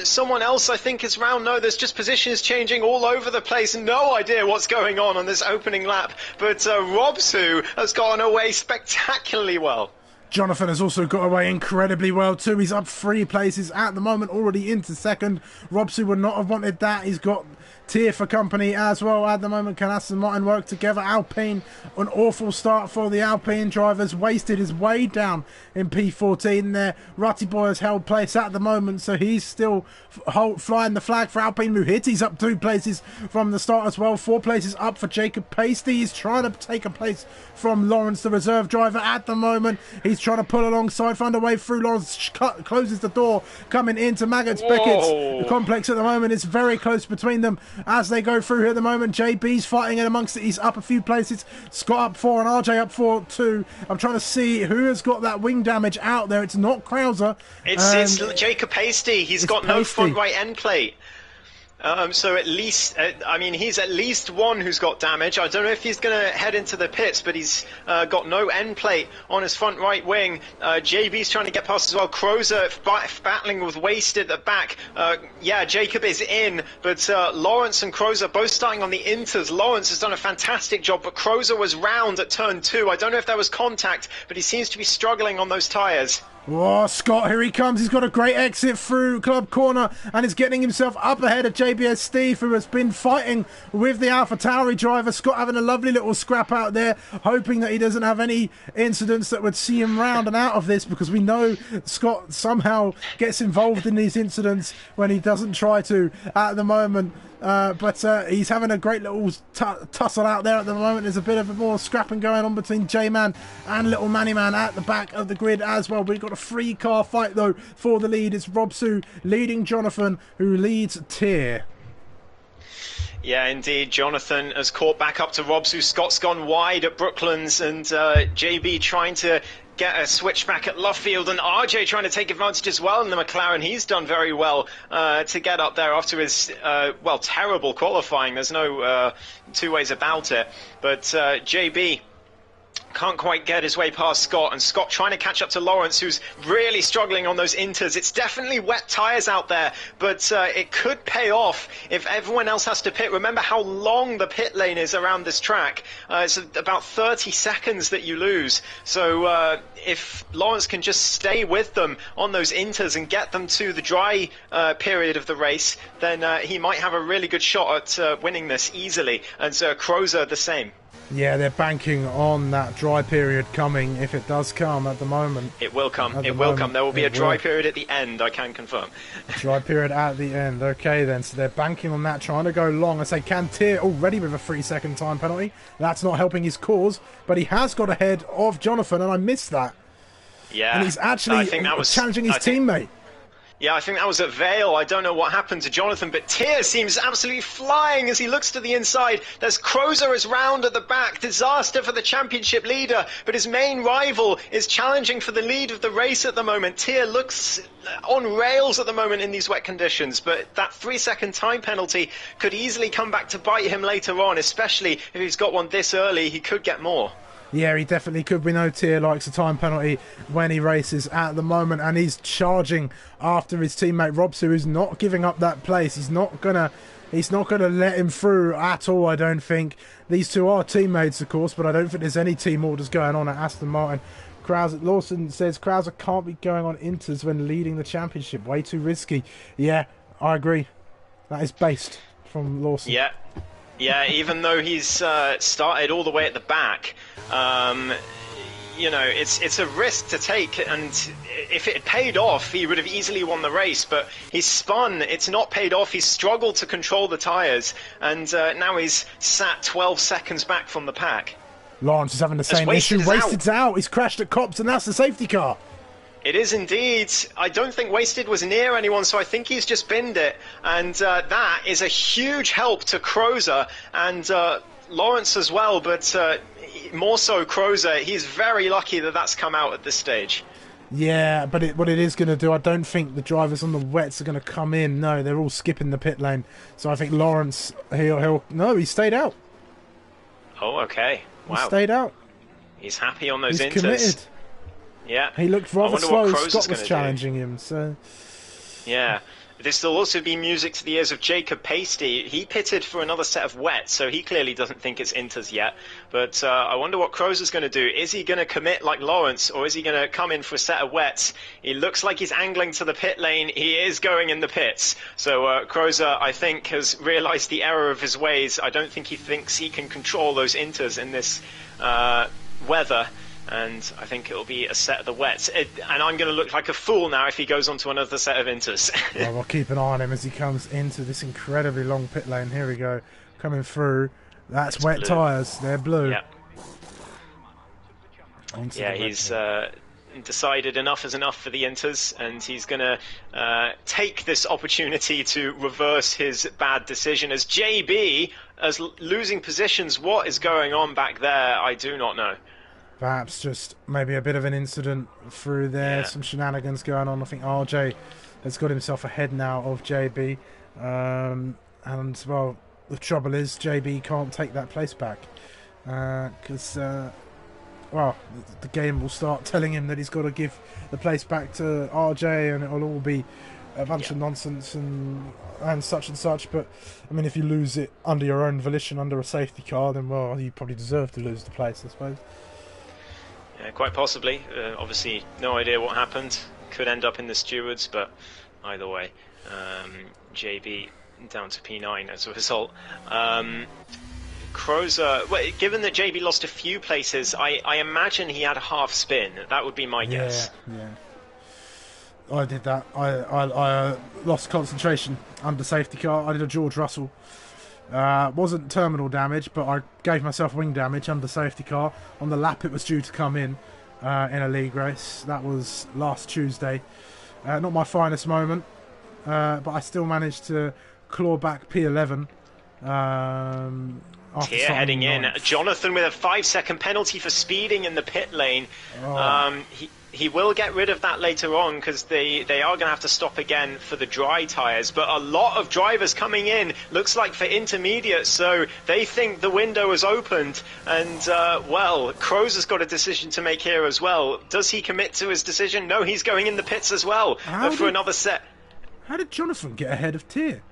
Someone else, I think, is round. No, there's just positions changing all over the place. No idea what's going on this opening lap. But Robsu has gotten away spectacularly well. Jonathan has also got away incredibly well too. He's up 3 places at the moment, already into second. Robsu would not have wanted that. He's got Tier for company as well at the moment. Can Aston Martin work together? Alpine, an awful start for the Alpine drivers. Wasted is way down in P14 there. Rutty Boy has held place at the moment, so he's still flying the flag for Alpine. Muhitti's up 2 places from the start as well. 4 places up for Jacob Pasty. He's trying to take a place from Lawrence, the reserve driver at the moment. He's trying to pull alongside, find a way through. Lawrence closes the door coming into Maggots Beckett's complex at the moment. It's very close between them as they go through here at the moment. JB's fighting in amongst it. He's up a few places. Scott up 4 and RJ up 4 too. I'm trying to see who has got that wing damage out there. It's not Krauser. It's Jacob Pasty. He's got no front right end plate. So at least, I mean, he's at least one who's got damage. I don't know if he's going to head into the pits, but he's got no end plate on his front right wing. JB's trying to get past as well. Croser battling with Wasted at the back. Yeah, Jacob is in, but Lawrence and Croser both starting on the inters. Lawrence has done a fantastic job, but Croser was round at turn 2. I don't know if there was contact, but he seems to be struggling on those tyres. Oh, Scott, here he comes. He's got a great exit through Club Corner and is getting himself up ahead of JBS Steve, who has been fighting with the AlphaTauri driver. Scott having a lovely little scrap out there, hoping that he doesn't have any incidents that would see him round and out of this, because we know Scott somehow gets involved in these incidents when he doesn't try to at the moment. But he's having a great little tussle out there at the moment. There's a bit of a more scrapping going on between J-Man and Little Manny Man at the back of the grid as well. We've got a 3-car fight though for the lead. It's Robsu leading Jonathan, who leads Tier. Yeah, indeed. Jonathan has caught back up to Robsu. Scott's gone wide at Brooklands, and JB trying to get a switch back at Luffield, and RJ trying to take advantage as well in the McLaren. He's done very well to get up there after his, well, terrible qualifying. There's no 2 ways about it. But JB can't quite get his way past Scott, and Scott trying to catch up to Lawrence, who's really struggling on those inters. It's definitely wet tyres out there, but it could pay off if everyone else has to pit. Remember how long the pit lane is around this track. It's about 30 seconds that you lose. So if Lawrence can just stay with them on those inters and get them to the dry period of the race, then he might have a really good shot at winning this easily. And Croser the same. Yeah, they're banking on that dry period coming, if it does come at the moment. It will come. It will come. There will be a dry period at the end, I can confirm. Dry period at the end. Okay, then. So they're banking on that, trying to go long. I say Cantier already with a 3-second time penalty. That's not helping his cause, but he has got ahead of Jonathan, and I missed that. Yeah. And he's actually challenging his teammate. Yeah, I think that was at Vale. I don't know what happened to Jonathan, but Tyr seems absolutely flying as he looks to the inside. There's Crozer is round at the back. Disaster for the championship leader, but his main rival is challenging for the lead of the race at the moment. Tyr looks on rails at the moment in these wet conditions, but that 3-second time penalty could easily come back to bite him later on, especially if he's got one this early. He could get more. Yeah, he definitely could. We know Tyr likes a time penalty when he races at the moment, and he's charging after his teammate Robsu, who's not giving up that place. He's not gonna let him through at all, I don't think. These two are teammates, of course, but I don't think there's any team orders going on at Aston Martin. Lawson says Krauser can't be going on Inters when leading the championship. Way too risky. Yeah, I agree. That is based from Lawson. Yeah, even though he's started all the way at the back, you know, it's a risk to take, and if it had paid off, he would have easily won the race, but he's spun, it's not paid off, he's struggled to control the tyres, and now he's sat 12 seconds back from the pack. Lawrence is having the same issue. Wasted's out, he's crashed at Cops, and that's the safety car. It is indeed. I don't think Wasted was near anyone, so I think he's just binned it. And that is a huge help to Crozer and Lawrence as well, but more so Crozer. He's very lucky that that's come out at this stage. Yeah, but what it is going to do, I don't think the drivers on the wets are going to come in. No, they're all skipping the pit lane. So I think Lawrence, he stayed out. Oh, okay. Wow. He stayed out. He's happy on those inters. He's committed. Yeah. He looked rather slow. Scott was challenging him, so... Yeah. This will also be music to the ears of Jacob Pasty. He pitted for another set of wets, so he clearly doesn't think it's inters yet. But I wonder what Crozer's going to do. Is he going to commit like Lawrence, or is he going to come in for a set of wets? He looks like he's angling to the pit lane. He is going in the pits. So Crozer, I think, has realised the error of his ways. I don't think he thinks he can control those inters in this weather. And I think it'll be a set of the wets. And I'm going to look like a fool now if he goes on to another set of inters. Well, we'll keep an eye on him as he comes into this incredibly long pit lane. Here we go. Coming through. That's wet blue tyres. They're blue. Yep. Yeah, he's decided enough is enough for the inters, and he's going to take this opportunity to reverse his bad decision. As JB is losing positions, what is going on back there? I do not know. Perhaps just maybe a bit of an incident through there, some shenanigans going on. I think RJ has got himself ahead now of JB. And, well, the trouble is JB can't take that place back. Because, well, the game will start telling him that he's got to give the place back to RJ, and it'll all be a bunch of nonsense and such and such. But, I mean, if you lose it under your own volition, under a safety car, then, well, you probably deserve to lose the place, I suppose. Yeah, quite possibly. Obviously, no idea what happened. Could end up in the stewards, but either way, JB down to P9 as a result. Crozer, well, given that JB lost a few places, I imagine he had a half spin. That would be my guess. Yeah. I did that. I lost concentration under safety car. I did a George Russell. Wasn't terminal damage, but I gave myself wing damage under safety car. On the lap it was due to come in a league race. That was last Tuesday. Not my finest moment, but I still managed to claw back P11. Here heading in. Jonathan with a 5-second penalty for speeding in the pit lane. He will get rid of that later on, because they are going to have to stop again for the dry tyres. But a lot of drivers coming in, looks like for intermediate, so they think the window is opened. And, well, Crozer's got a decision to make here as well. Does he commit to his decision? No, he's going in the pits as well for another set. How did Jonathan get ahead of Tyr?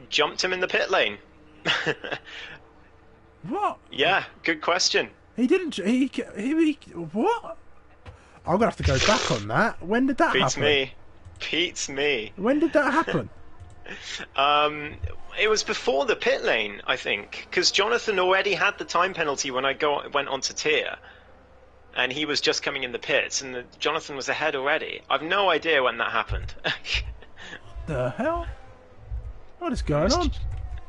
Jumped him in the pit lane. What? Yeah, good question. He didn't. He what? I'm gonna have to go back on that. When did that happen? Beats me. When did that happen? It was before the pit lane, I think, because Jonathan already had the time penalty when I went on to Tyr, and he was just coming in the pits, and Jonathan was ahead already. I've no idea when that happened. The hell? What is going on?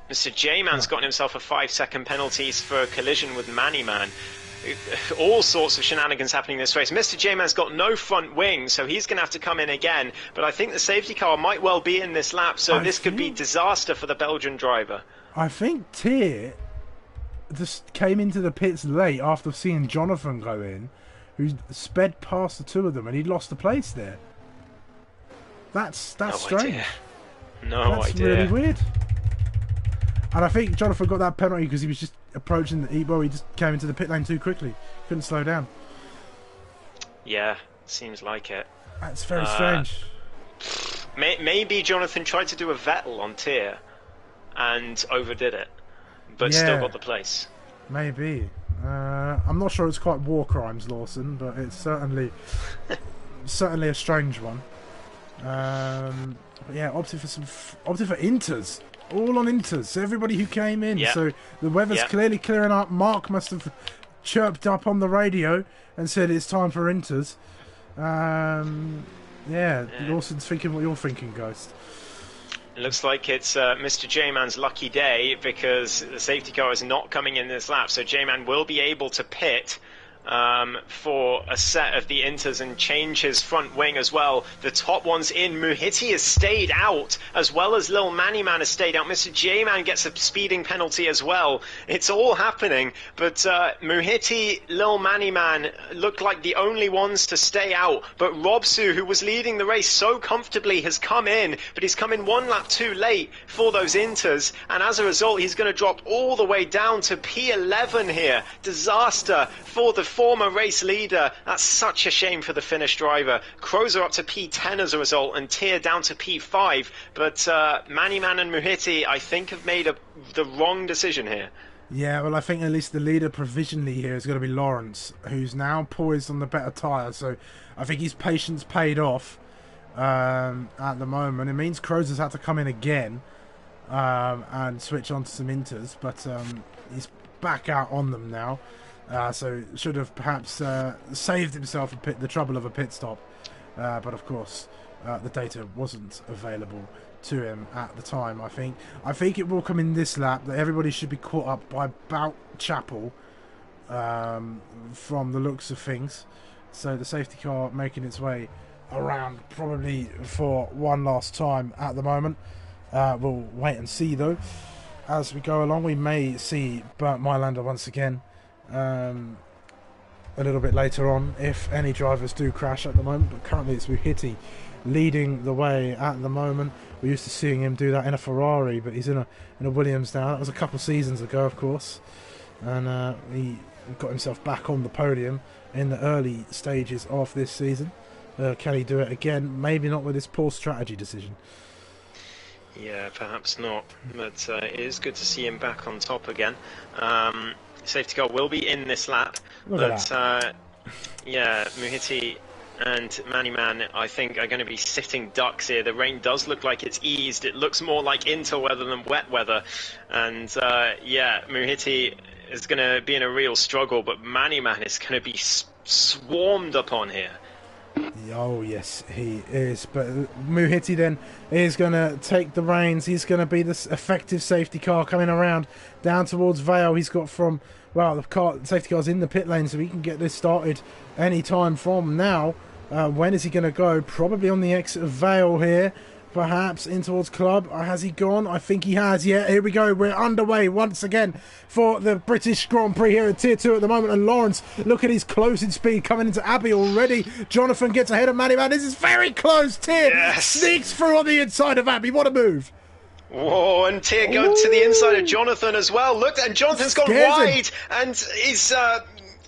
Mr. J-Man's gotten himself a 5-second penalty for a collision with Manny Man. all sorts of shenanigans happening this race. Mr. J-Man's got no front wing, so he's going to have to come in again. But I think the safety car might well be in this lap, so this could be disaster for the Belgian driver. I think Tier just came into the pits late after seeing Jonathan go in, who sped past the two of them, and he lost the place there. That's no strange. Idea. No That's idea. really weird. And I think Jonathan got that penalty because he was just approaching he just came into the pit lane too quickly. Couldn't slow down. Yeah, seems like it. That's very strange. Maybe Jonathan tried to do a Vettel on Tier and overdid it, but still got the place. Maybe. I'm not sure it's quite war crimes, Lawson, but it's certainly a strange one. But yeah, opted for inters. All on inters. So everybody who came in. Yeah. So the weather's clearly clearing up. Mark must have chirped up on the radio and said it's time for inters. Lawson's thinking what you're thinking, Ghost. It looks like it's Mr. J-Man's lucky day because the safety car is not coming in this lap. So J-Man will be able to pit for a set of the inters and change his front wing as well. The top one's in. Muhiti has stayed out, as well as Lil Manny Man has stayed out. Mr. J-Man gets a speeding penalty as well. It's all happening, but Muhiti, Lil Manny Man look like the only ones to stay out. But Robsu, who was leading the race so comfortably, has come in, but he's come in one lap too late for those inters, and as a result, he's going to drop all the way down to P11 here. Disaster for the former race leader. That's such a shame for the Finnish driver. Crozer up to P10 as a result, and Tier down to P5. But Manny Man and Muhiti, I think, have made the wrong decision here. Yeah, well, I think at least the leader provisionally here is going to be Lawrence, who's now poised on the better tyre. So I think his patience paid off at the moment. It means Crozer's had to come in again and switch on to some inters, but he's back out on them now. So should have perhaps saved himself the trouble of a pit stop. But of course, the data wasn't available to him at the time. I think it will come in this lap that everybody should be caught up by about Chapel from the looks of things. So the safety car making its way around probably for one last time at the moment. We'll wait and see though. As we go along, we may see Bernd Mailander once again a little bit later on if any drivers do crash at the moment, but currently it's Muhiti leading the way at the moment. We're used to seeing him do that in a Ferrari, but he's in a Williams now. That was a couple of seasons ago, of course, and he got himself back on the podium in the early stages of this season. Can he do it again? Maybe not with his poor strategy decision. Yeah, perhaps not, but it is good to see him back on top again. Safety car will be in this lap, but yeah, Muhiti and Manny Man, I think, are going to be sitting ducks here. The rain does look like it's eased. It looks more like inter weather than wet weather, and yeah, Muhiti is going to be in a real struggle, but Manny Man is going to be swarmed upon here. Oh yes, he is. But Muhiti then is going to take the reins. He's going to be this effective safety car coming around down towards Vale. He's got the safety car's in the pit lane, so he can get this started any time from now. When is he going to go? Probably on the exit of Vale here. Perhaps in towards Club. Has he gone? I think he has. Yeah, here we go. We're underway once again for the British Grand Prix here at Tier 2 at the moment. And Lawrence, look at his closing speed coming into Abbey already. Jonathan gets ahead of Manny Man. This is very close. Tier sneaks through on the inside of Abbey. What a move. Whoa, and Tier goes to the inside of Jonathan as well. Look, and Jonathan's gone wide. And he's...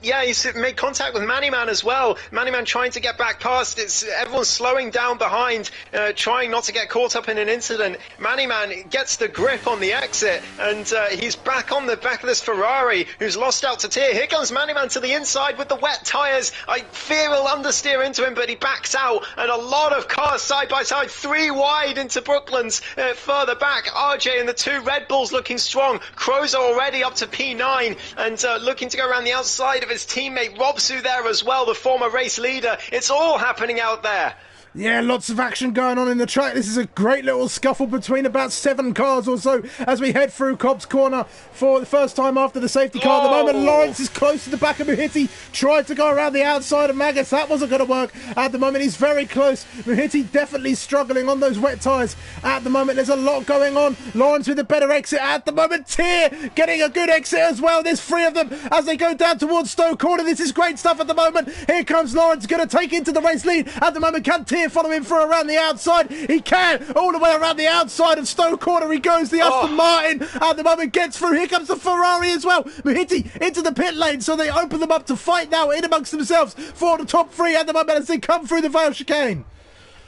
yeah, he's made contact with Manny Man as well. Manny Man trying to get back past. Everyone's slowing down behind, trying not to get caught up in an incident. Manny Man gets the grip on the exit, and he's back on the back of this Ferrari, who's lost out to Tier. Here comes Manny Man to the inside with the wet tyres. I fear he'll understeer into him, but he backs out, and a lot of cars side by side, 3 wide into Brooklands. Further back, RJ and the 2 Red Bulls looking strong. Crozer already up to P9, and looking to go around the outside of his teammate Robsu there as well, the former race leader. It's all happening out there. Yeah, lots of action going on in the track. This is a great little scuffle between about 7 cars or so as we head through Cobb's Corner for the first time after the safety car. At the moment, Lawrence is close to the back of Muhiti. Tried to go around the outside of Maggotts. That wasn't going to work. At the moment, he's very close. Muhiti definitely struggling on those wet tyres. At the moment, there's a lot going on. Lawrence with a better exit. At the moment, Tyr getting a good exit as well. There's 3 of them as they go down towards Stowe Corner. This is great stuff at the moment. Here comes Lawrence, going to take into the race lead. At the moment, can Tyr follow him through around the outside? He can. All the way around the outside of Stowe Corner he goes. The Aston Martin at the moment gets through. Here comes the Ferrari as well. Muhiti into the pit lane, so they open them up to fight now in amongst themselves for the top 3 at the moment as they come through the Vale chicane.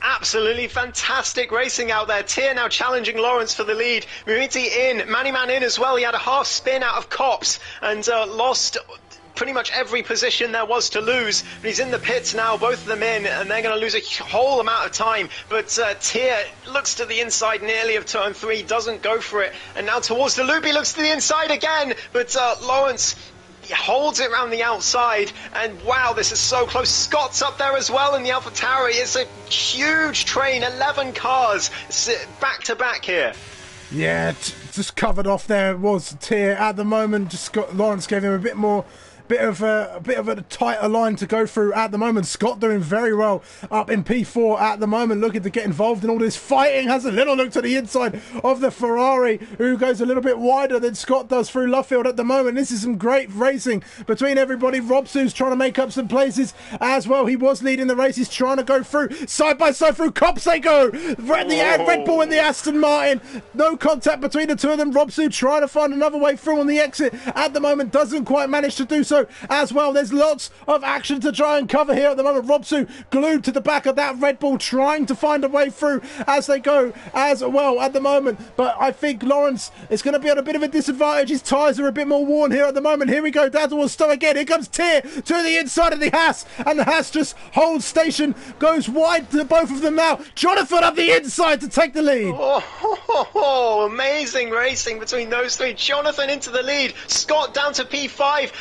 Absolutely fantastic racing out there. Tyr now challenging Lawrence for the lead. Muhiti in, Manny-Man in as well. He had a half spin out of Copse and lost pretty much every position there was to lose, but he's in the pits now, both of them in, and they're going to lose a whole amount of time. But Tyr looks to the inside nearly of turn 3, doesn't go for it, and now towards the loop he looks to the inside again, but Lawrence, he holds it around the outside, and wow, this is so close. Scott's up there as well in the AlphaTauri. It's a huge train, 11 cars back to back here. Yeah, just covered off there was Tyr at the moment. Just Lawrence gave him a bit of a tighter line to go through at the moment. Scott doing very well up in P4 at the moment, looking to get involved in all this fighting. Has a little look to the inside of the Ferrari, who goes a little bit wider than Scott does through Luffield at the moment. This is some great racing between everybody. Robsu's trying to make up some places as well. He was leading the race. He's trying to go through side by side through Copse. They go Red Bull and the Aston Martin. No contact between the two of them. Robsu trying to find another way through on the exit at the moment, doesn't quite manage to do so as well. There's lots of action to try and cover here at the moment. Robsu glued to the back of that Red Bull, trying to find a way through as they go as well at the moment. But I think Lawrence is going to be at a bit of a disadvantage. His tyres are a bit more worn here at the moment. Here we go down towards Stowe again. Here comes Tyr to the inside of the Haas, and the Haas just holds station, goes wide to both of them now. Jonathan up the inside to take the lead. Amazing racing between those 3. Jonathan into the lead. Scott down to P5.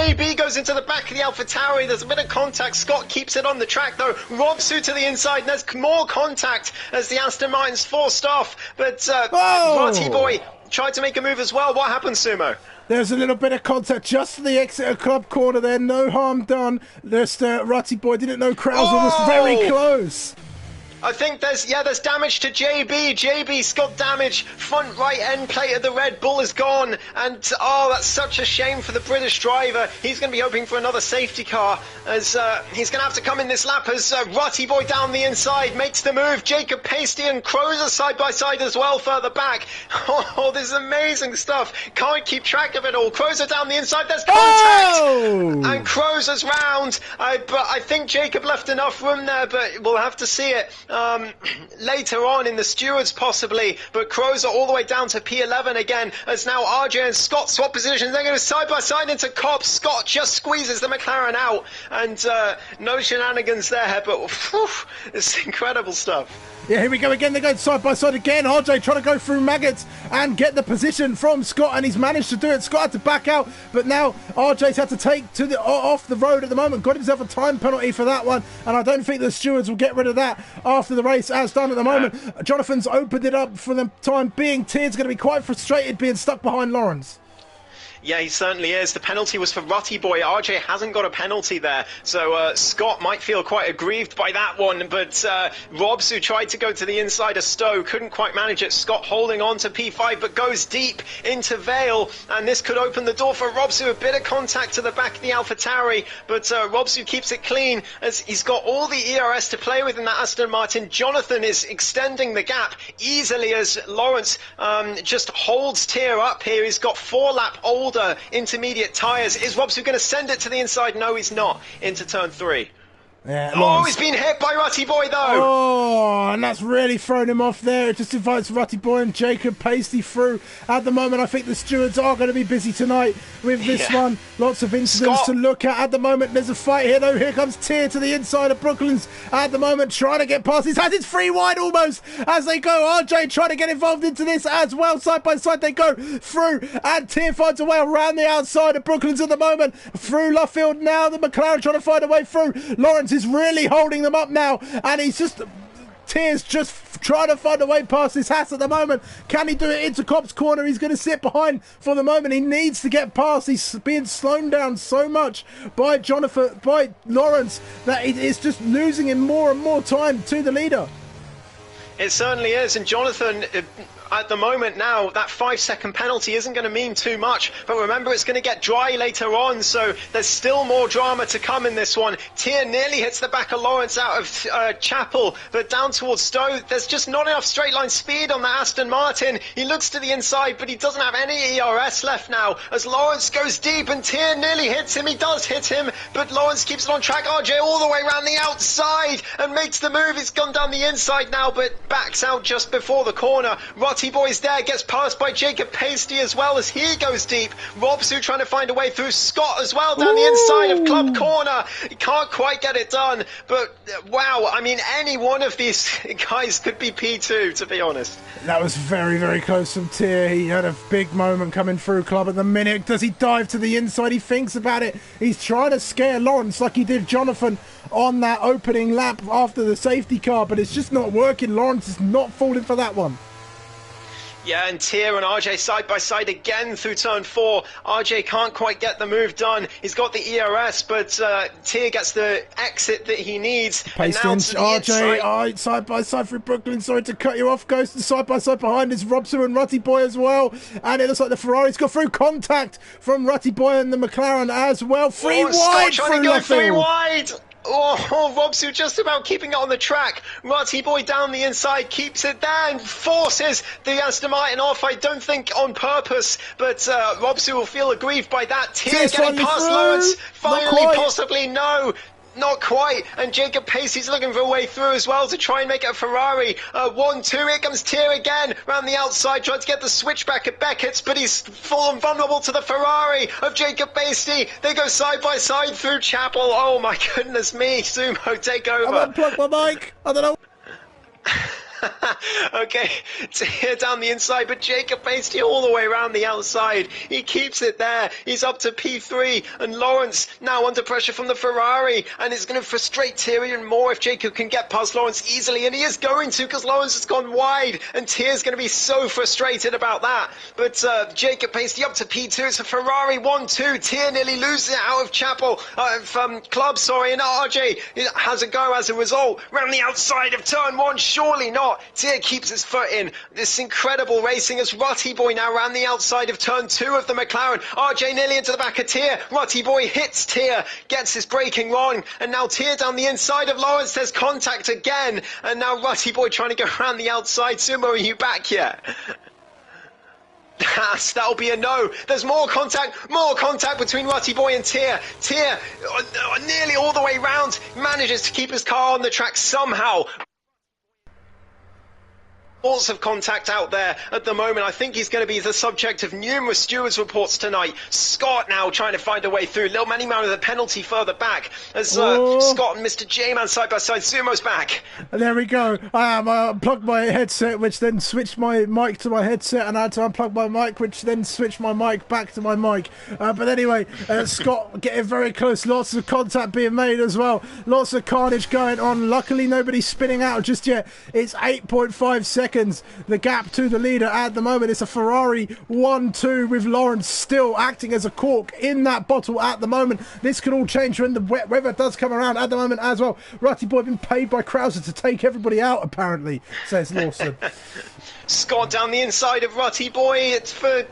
JB goes into the back of the AlphaTauri. There's a bit of contact. Scott keeps it on the track though. Robsu to the inside, and there's more contact as the Aston Martin's forced off. But Marty Boy tried to make a move as well. What happened, Sumo? There's a little bit of contact just to the exit of Club Corner there. No harm done. Just Rutty Boy didn't know Krauser was very close. I think there's damage to JB. JB's got damage. Front right end plate of the Red Bull is gone. And that's such a shame for the British driver. He's going to be hoping for another safety car as he's going to have to come in this lap as Rutty Boy down the inside makes the move. Jacob Pasty and Crozer side by side as well further back. This is amazing stuff. Can't keep track of it all. Crozer down the inside. There's contact. And Crozer's round. But I think Jacob left enough room there, but we'll have to see it. Later on in the stewards possibly, but Crozer all the way down to P11 again as now RJ and Scott swap positions. They're going to side by side into Copse. Scott just squeezes the McLaren out, and no shenanigans there, but it's incredible stuff. Yeah, here we go again. They're going side by side again. RJ trying to go through Maggotts and get the position from Scott, and he's managed to do it. Scott had to back out, but now RJ's had to take to off the road at the moment. Got himself a time penalty for that one, and I don't think the stewards will get rid of that after the race as done at the moment. Jonathan's opened it up for the time being. Tyr's going to be quite frustrated being stuck behind Lawrence. Yeah, he certainly is. The penalty was for Rutty Boy. RJ hasn't got a penalty there, so Scott might feel quite aggrieved by that one, but Robsu tried to go to the inside of Stowe, couldn't quite manage it. Scott holding on to P5, but goes deep into Vale, and this could open the door for Robsu. A bit of contact to the back of the AlphaTauri, but Robsu keeps it clean as he's got all the ERS to play with in that Aston Martin. Jonathan is extending the gap easily as Lawrence just holds Tyr up here. He's got 4-lap older intermediate tyres. Is Robsu going to send it to the inside? No, he's not. Into turn 3. Yeah, he's been hit by Rutty Boy though. And that's really thrown him off there. It just invites Rutty Boy and Jacob Pasty through. At the moment, I think the stewards are going to be busy tonight with this one. Lots of incidents to look at the moment. There's a fight here though. Here comes Tyr to the inside of Brooklands at the moment, trying to get past. He's had his 3 wide almost as they go. RJ trying to get involved into this as well. Side by side they go through, and Tyr finds a way around the outside of Brooklands at the moment. Through Luffield now. The McLaren trying to find a way through. Lawrence is really holding them up now, and he's just... Tears just trying to find a way past his hat at the moment. Can he do it into Cobb's corner? He's going to sit behind for the moment. He needs to get past. He's being slowed down so much by Lawrence that it's just losing him more and more time to the leader. It certainly is, and Jonathan, at the moment now, that 5-second penalty isn't going to mean too much, but remember it's going to get dry later on, so there's still more drama to come in this one. Tier nearly hits the back of Lawrence out of Chapel, but down towards Stowe, there's just not enough straight line speed on that Aston Martin. He looks to the inside, but he doesn't have any ERS left now, as Lawrence goes deep, and Tier nearly hits him. He does hit him, but Lawrence keeps it on track. RJ all the way around the outside, and makes the move. It's gone down the inside now, but backs out just before the corner. Rotty Boy's there, gets passed by Jacob Pasty as well as he goes deep. Robsu trying to find a way through. Scott as well down the inside of Club Corner. He can't quite get it done, but wow, I mean, any one of these guys could be P2, to be honest. That was very, very close from Tier. He had a big moment coming through Club at the minute. Does he dive to the inside? He thinks about it. He's trying to scare Lawrence like he did Jonathan on that opening lap after the safety car, but it's just not working. Lawrence is not falling for that one. Yeah, and Tier and RJ side by side again through turn 4. RJ can't quite get the move done. He's got the ERS, but Tier gets the exit that he needs. Pace in RJ side by side through Brooklyn. Sorry to cut you off. Goes to side by side behind is Robson and Rutty Boy as well. And it looks like the Ferrari's got through contact from Rutty Boy and the McLaren as well. Three wide trying to go 3 wide. Oh, Robsu just about keeping it on the track. Rutty Boy down the inside, keeps it there and forces the Aston Martin off. I don't think on purpose, but Robsu will feel aggrieved by that. Tier getting past Lawrence. Finally, possibly, no. Not quite, and Jacob Pacey's looking for a way through as well to try and make it a Ferrari. 1-2, here comes Tier again, around the outside, trying to get the switchback at Beckett's, but he's full and vulnerable to the Ferrari of Jacob Pacey. They go side by side through Chapel. Oh my goodness me, Sumo, take over. I'm unplugged my mic, I don't know. Okay, Tier down the inside, but Jacob Pasty all the way around the outside. He keeps it there. He's up to P3, and Lawrence now under pressure from the Ferrari, and it's going to frustrate Tier even more if Jacob can get past Lawrence easily, and he is going to because Lawrence has gone wide, and Tier's going to be so frustrated about that. But Jacob Pasty up to P2. It's a Ferrari 1-2. Tier nearly loses it out of Chapel, Club, sorry, and RJ has a go as a result. Round the outside of turn 1, surely not. Tier keeps his foot in. This incredible racing as Rutty Boy now around the outside of turn 2 of the McLaren. RJ nearly into the back of Tier. Rutty Boy hits Tier, gets his braking wrong, and now Tier down the inside of Lawrence. There's contact again, and now Rutty Boy trying to go around the outside. Sumo, are you back yet? That'll be a no. There's more contact between Rutty Boy and Tier. Tier, nearly all the way round, manages to keep his car on the track somehow. Lots of contact out there at the moment. I think he's going to be the subject of numerous stewards reports tonight. Scott now trying to find a way through. Little Manny Man with a penalty further back as Scott and Mr. J-Man side by side. Sumo's back. There we go. I unplugged my headset, which then switched my mic to my headset, and I had to unplug my mic, which then switched my mic back to my mic. But anyway, Scott getting very close. Lots of contact being made as well. Lots of carnage going on. Luckily, nobody's spinning out just yet. It's 8.5 seconds. The gap to the leader at the moment. It's a Ferrari 1-2 with Lawrence still acting as a cork in that bottle at the moment. This could all change when the wet weather does come around at the moment as well. Rutty Boy been paid by Krauser to take everybody out, apparently, says Lawson. Scott down the inside of Rutty Boy. It's for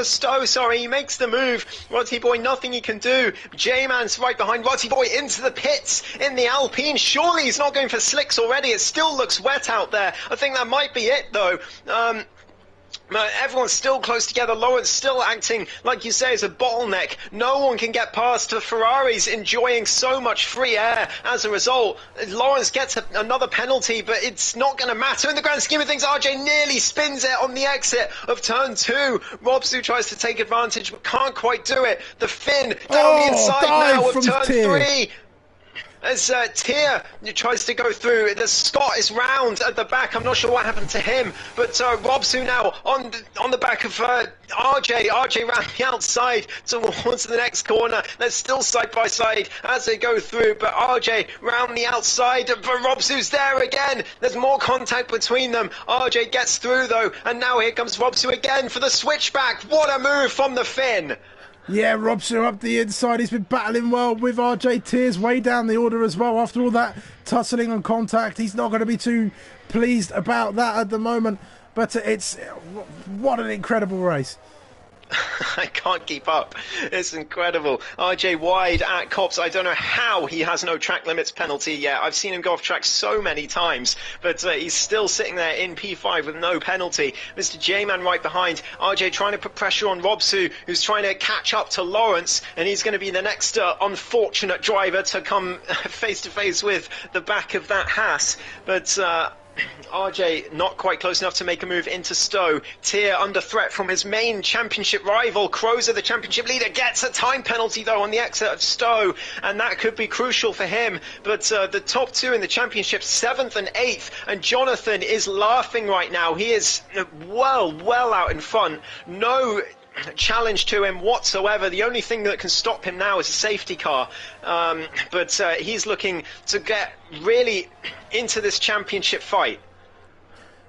Stowe, sorry. He makes the move. Rutty Boy, nothing he can do. J-Man's right behind Rutty Boy into the pits in the Alpine. Surely he's not going for slicks already. It still looks wet out there. I think that might be it, though. Everyone's still close together. Lawrence still acting, like you say, as a bottleneck. No one can get past the Ferraris, enjoying so much free air as a result. Lawrence gets another penalty, but it's not going to matter in the grand scheme of things. RJ nearly spins it on the exit of turn 2. Robsu tries to take advantage, but can't quite do it. The Finn down the inside now of turn 3. as Tier tries to go through. The Scott is round at the back. I'm not sure what happened to him, but Robsu now on the back of RJ. RJ round the outside towards the next corner. They're still side by side as they go through, but RJ round the outside, but Robsu's there again. There's more contact between them. RJ gets through though, and now here comes Robsu again for the switchback. What a move from the Finn! Yeah, Robson up the inside. He's been battling well with RJ. Tears way down the order as well. After all that tussling and contact, he's not going to be too pleased about that at the moment. But what an incredible race. I can't keep up. It's incredible. RJ wide at Cops. I don't know how he has no track limits penalty yet. I've seen him go off track so many times, but he's still sitting there in P5 with no penalty. Mr. J-Man right behind. RJ trying to put pressure on Robsu, who's trying to catch up to Lawrence, and he's going to be the next unfortunate driver to come face to face with the back of that Haas. But RJ not quite close enough to make a move into Stowe. Tier under threat from his main championship rival. Crozer, the championship leader, gets a time penalty though on the exit of Stowe, and that could be crucial for him. But the top two in the championship, 7th and 8th, and Jonathan is laughing right now. He is well out in front. No challenge to him whatsoever. The only thing that can stop him now is a safety car, but he's looking to get really into this championship fight.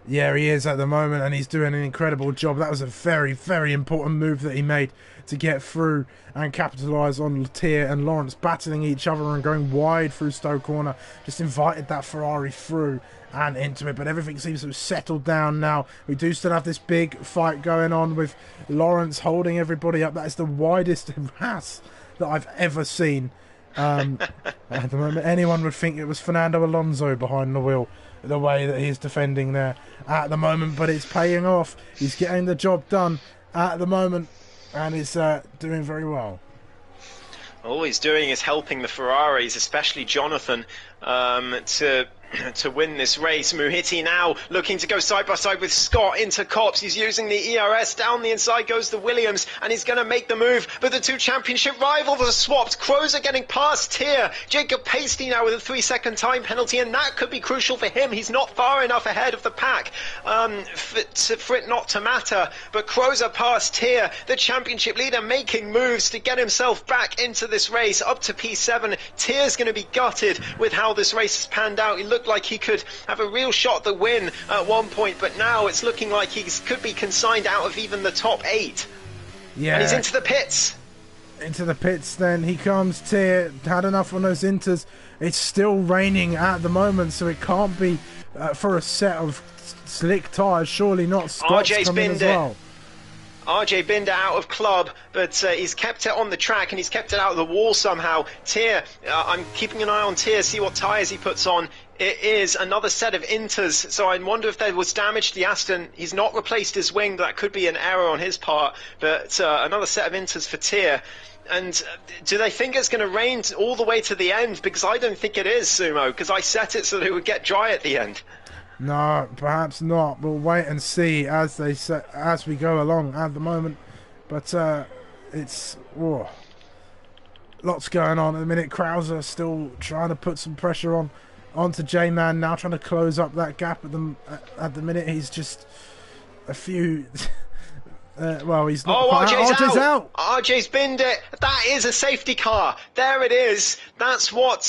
Yeah, he is at the moment, and he's doing an incredible job. That was a very, very important move that he made to get through and capitalise on Tier and Lawrence battling each other and going wide through Stowe Corner. Just invited that Ferrari through and into it, but everything seems to have settled down now. We do still have this big fight going on with Lawrence holding everybody up. That is the widest Haas that I've ever seen. At the moment, anyone would think it was Fernando Alonso behind the wheel, the way that he's defending there at the moment, but it's paying off. He's getting the job done at the moment, and he's doing very well. All he's doing is helping the Ferraris, especially Jonathan, to win this race. Muhiti now looking to go side by side with Scott into Cops. He's using the ERS. Down the inside goes the Williams, and he's going to make the move, but the two championship rivals are swapped. Crozer getting past Tier. Jacob Pasty now with a 3-second time penalty, and that could be crucial for him. He's not far enough ahead of the pack for it not to matter, but Crozer past Tier, the championship leader, making moves to get himself back into this race up to P7. Tier's going to be gutted with how this race has panned out. He looked like he could have a real shot at the win at one point, but now it's looking like he could be consigned out of even the top 8. Yeah, and he's into the pits. Into the pits then he comes. Tier had enough on those inters. It's still raining at the moment, so it can't be for a set of slick tyres. Surely not. Scott's coming as well. RJ Binder out of club, but he's kept it on the track and he's kept it out of the wall somehow. Tier, I'm keeping an eye on Tier, see what tyres he puts on. It is another set of inters, so I wonder if there was damage to the Aston. He's not replaced his wing, but that could be an error on his part. But another set of inters for Tier. And do they think it's going to rain all the way to the end? Because I don't think it is, Sumo, because I set it so that it would get dry at the end. No, perhaps not. We'll wait and see as we go along at the moment. But it's lots going on at the minute. Krauser still trying to put some pressure onto J-Man now, trying to close up that gap at the minute. He's just a few. He's not. Oh, RJ's out. RJ's binned it. That is a safety car. There it is. That's what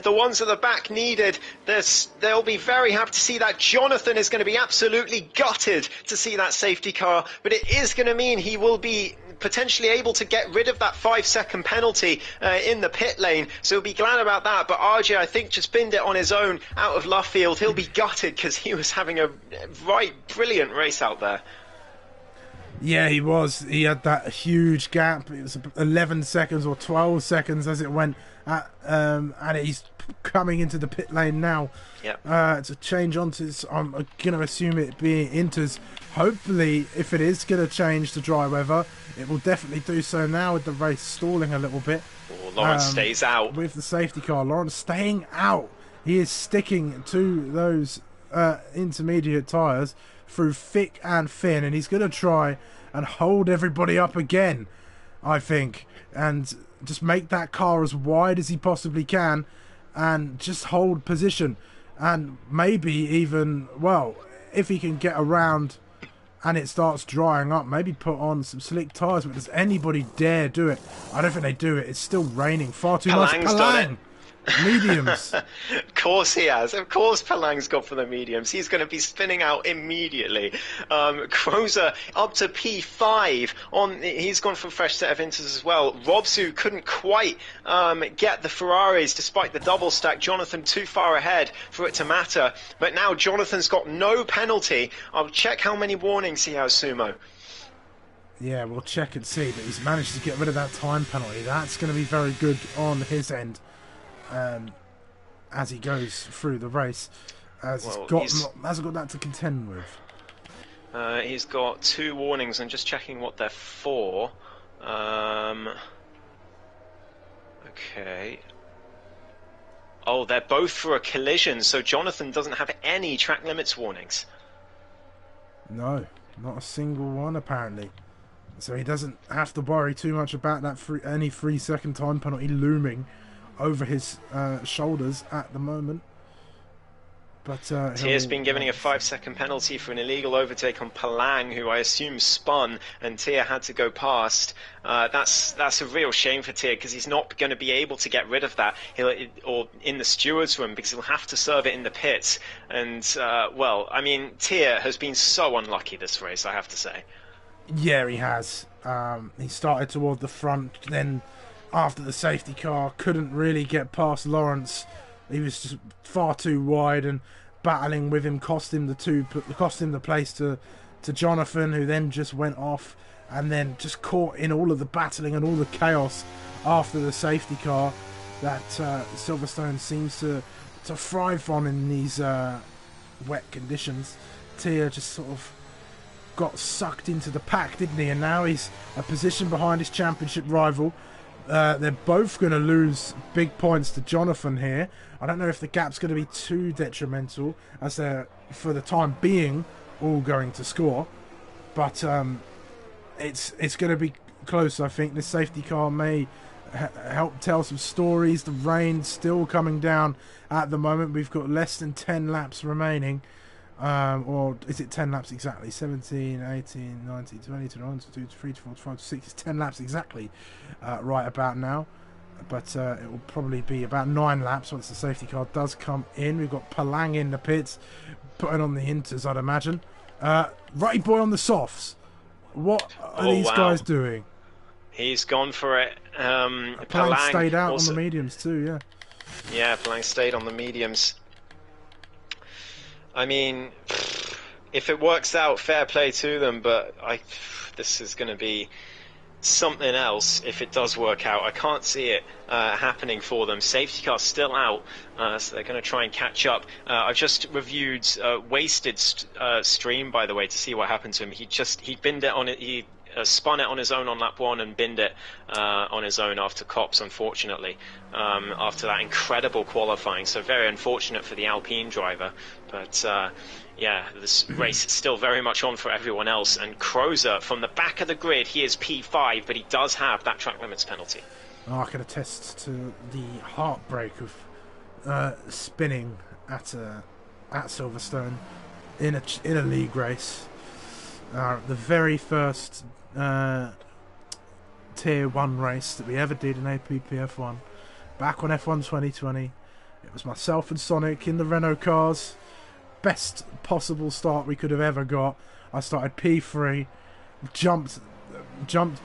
the ones at the back needed. They'll be very happy to see that. Jonathan is going to be absolutely gutted to see that safety car, but it is going to mean he will be potentially able to get rid of that 5-second penalty in the pit lane, so he'll be glad about that. But RJ, I think, just binned it on his own out of Luffield. He'll be gutted because he was having a brilliant race out there. Yeah, he was. He had that huge gap. It was 11 seconds or 12 seconds as it went, and he's coming into the pit lane now. Yep. To change onto, I'm going to assume it being inters. Hopefully, if it is going to change to dry weather, it will definitely do so now with the race stalling a little bit. Lawrence stays out. With the safety car. Lawrence staying out. He is sticking to those intermediate tyres through thick and thin, and he's going to try and hold everybody up again, I think, and just make that car as wide as he possibly can, and just hold position, and maybe even, well, if he can get around and it starts drying up, maybe put on some slick tyres. But does anybody dare do it? I don't think they do it. It's still raining far too much. Palang! Mediums. Of course he has. Of course Palang's gone for the mediums. He's going to be spinning out immediately. Crozer up to P5. He's gone for a fresh set of inters as well. Robsu couldn't quite get the Ferraris despite the double stack. Jonathan too far ahead for it to matter. But now Jonathan's got no penalty. I'll check how many warnings he has, Sumo. Yeah, we'll check and see. But he's managed to get rid of that time penalty. That's going to be very good on his end. As he goes through the race, hasn't got that to contend with. He's got 2 warnings. I'm just checking what they're for. Okay. Oh, they're both for a collision, so Jonathan doesn't have any track limits warnings. No, not a single one apparently. So he doesn't have to worry too much about that any 3-second time penalty looming over his shoulders at the moment. But Tia's been given a 5-second penalty for an illegal overtake on Palang, who I assume spun, and Tia had to go past. That's a real shame for Tia, because he's not going to be able to get rid of that, or in the steward's room, because he'll have to serve it in the pits. And well, I mean, Tia has been so unlucky this race, I have to say. Yeah, he has. He started toward the front, then after the safety car, couldn't really get past Lawrence. He was just far too wide, and battling with him cost him the place to Jonathan, who then just went off, and then just caught in all of the battling and all the chaos after the safety car that Silverstone seems to thrive on in these wet conditions. Tia just sort of got sucked into the pack, didn't he? And now he's a position behind his championship rival. They're both going to lose big points to Jonathan here. I don't know if the gap's going to be too detrimental, as they're, for the time being, all going to score. But it's going to be close, I think. This safety car may help tell some stories. The rain's still coming down at the moment. We've got less than 10 laps remaining. Or is it 10 laps exactly? 17, 18, 19, 20, 21, 22, 23, 24, 25, 26. It's 10 laps exactly right about now. But it will probably be about 9 laps once the safety car does come in. We've got Palang in the pits, putting on the inters, I'd imagine. Righty boy on the softs. What are these guys doing? He's gone for it. Palang stayed out also on the mediums too, yeah. Yeah, Palang stayed on the mediums. I mean, if it works out, fair play to them, but this is going to be something else if it does work out. I can't see it happening for them. Safety car's still out, so they're going to try and catch up. I've just reviewed Wasted stream, by the way, to see what happened to him. He binned it on it. He spun it on his own on lap 1 and binned it on his own after Cops, unfortunately, after that incredible qualifying. So very unfortunate for the Alpine driver. But yeah, this race is still very much on for everyone else. And Crozer, from the back of the grid, he is P5, but he does have that track limits penalty. Oh, I can attest to the heartbreak of spinning at Silverstone in a league race. The very first Tier 1 race that we ever did in APPF1, back on F1 2020. It was myself and Sonic in the Renault cars. Best possible start we could have ever got. I started P3, jumped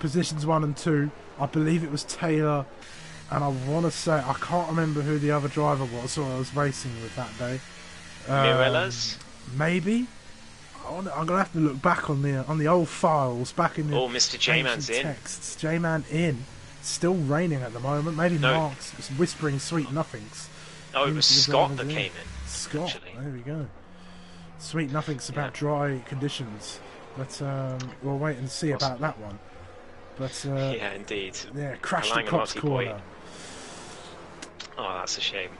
positions 1 and 2. I believe it was Taylor, and I want to say, I can't remember who the other driver was who I was racing with that day. Mireles? Maybe. I'm gonna have to look back on the old files, back in the Mr. J-Man's in. Texts. J-Man in. Still raining at the moment. Maybe Mark's just whispering sweet nothings. Oh, it was Scott that came in. Scott, there we go. Sweet nothings about dry conditions. But we'll wait and see about that one. But yeah, indeed. Yeah, crashed at Cops corner. Oh, that's a shame.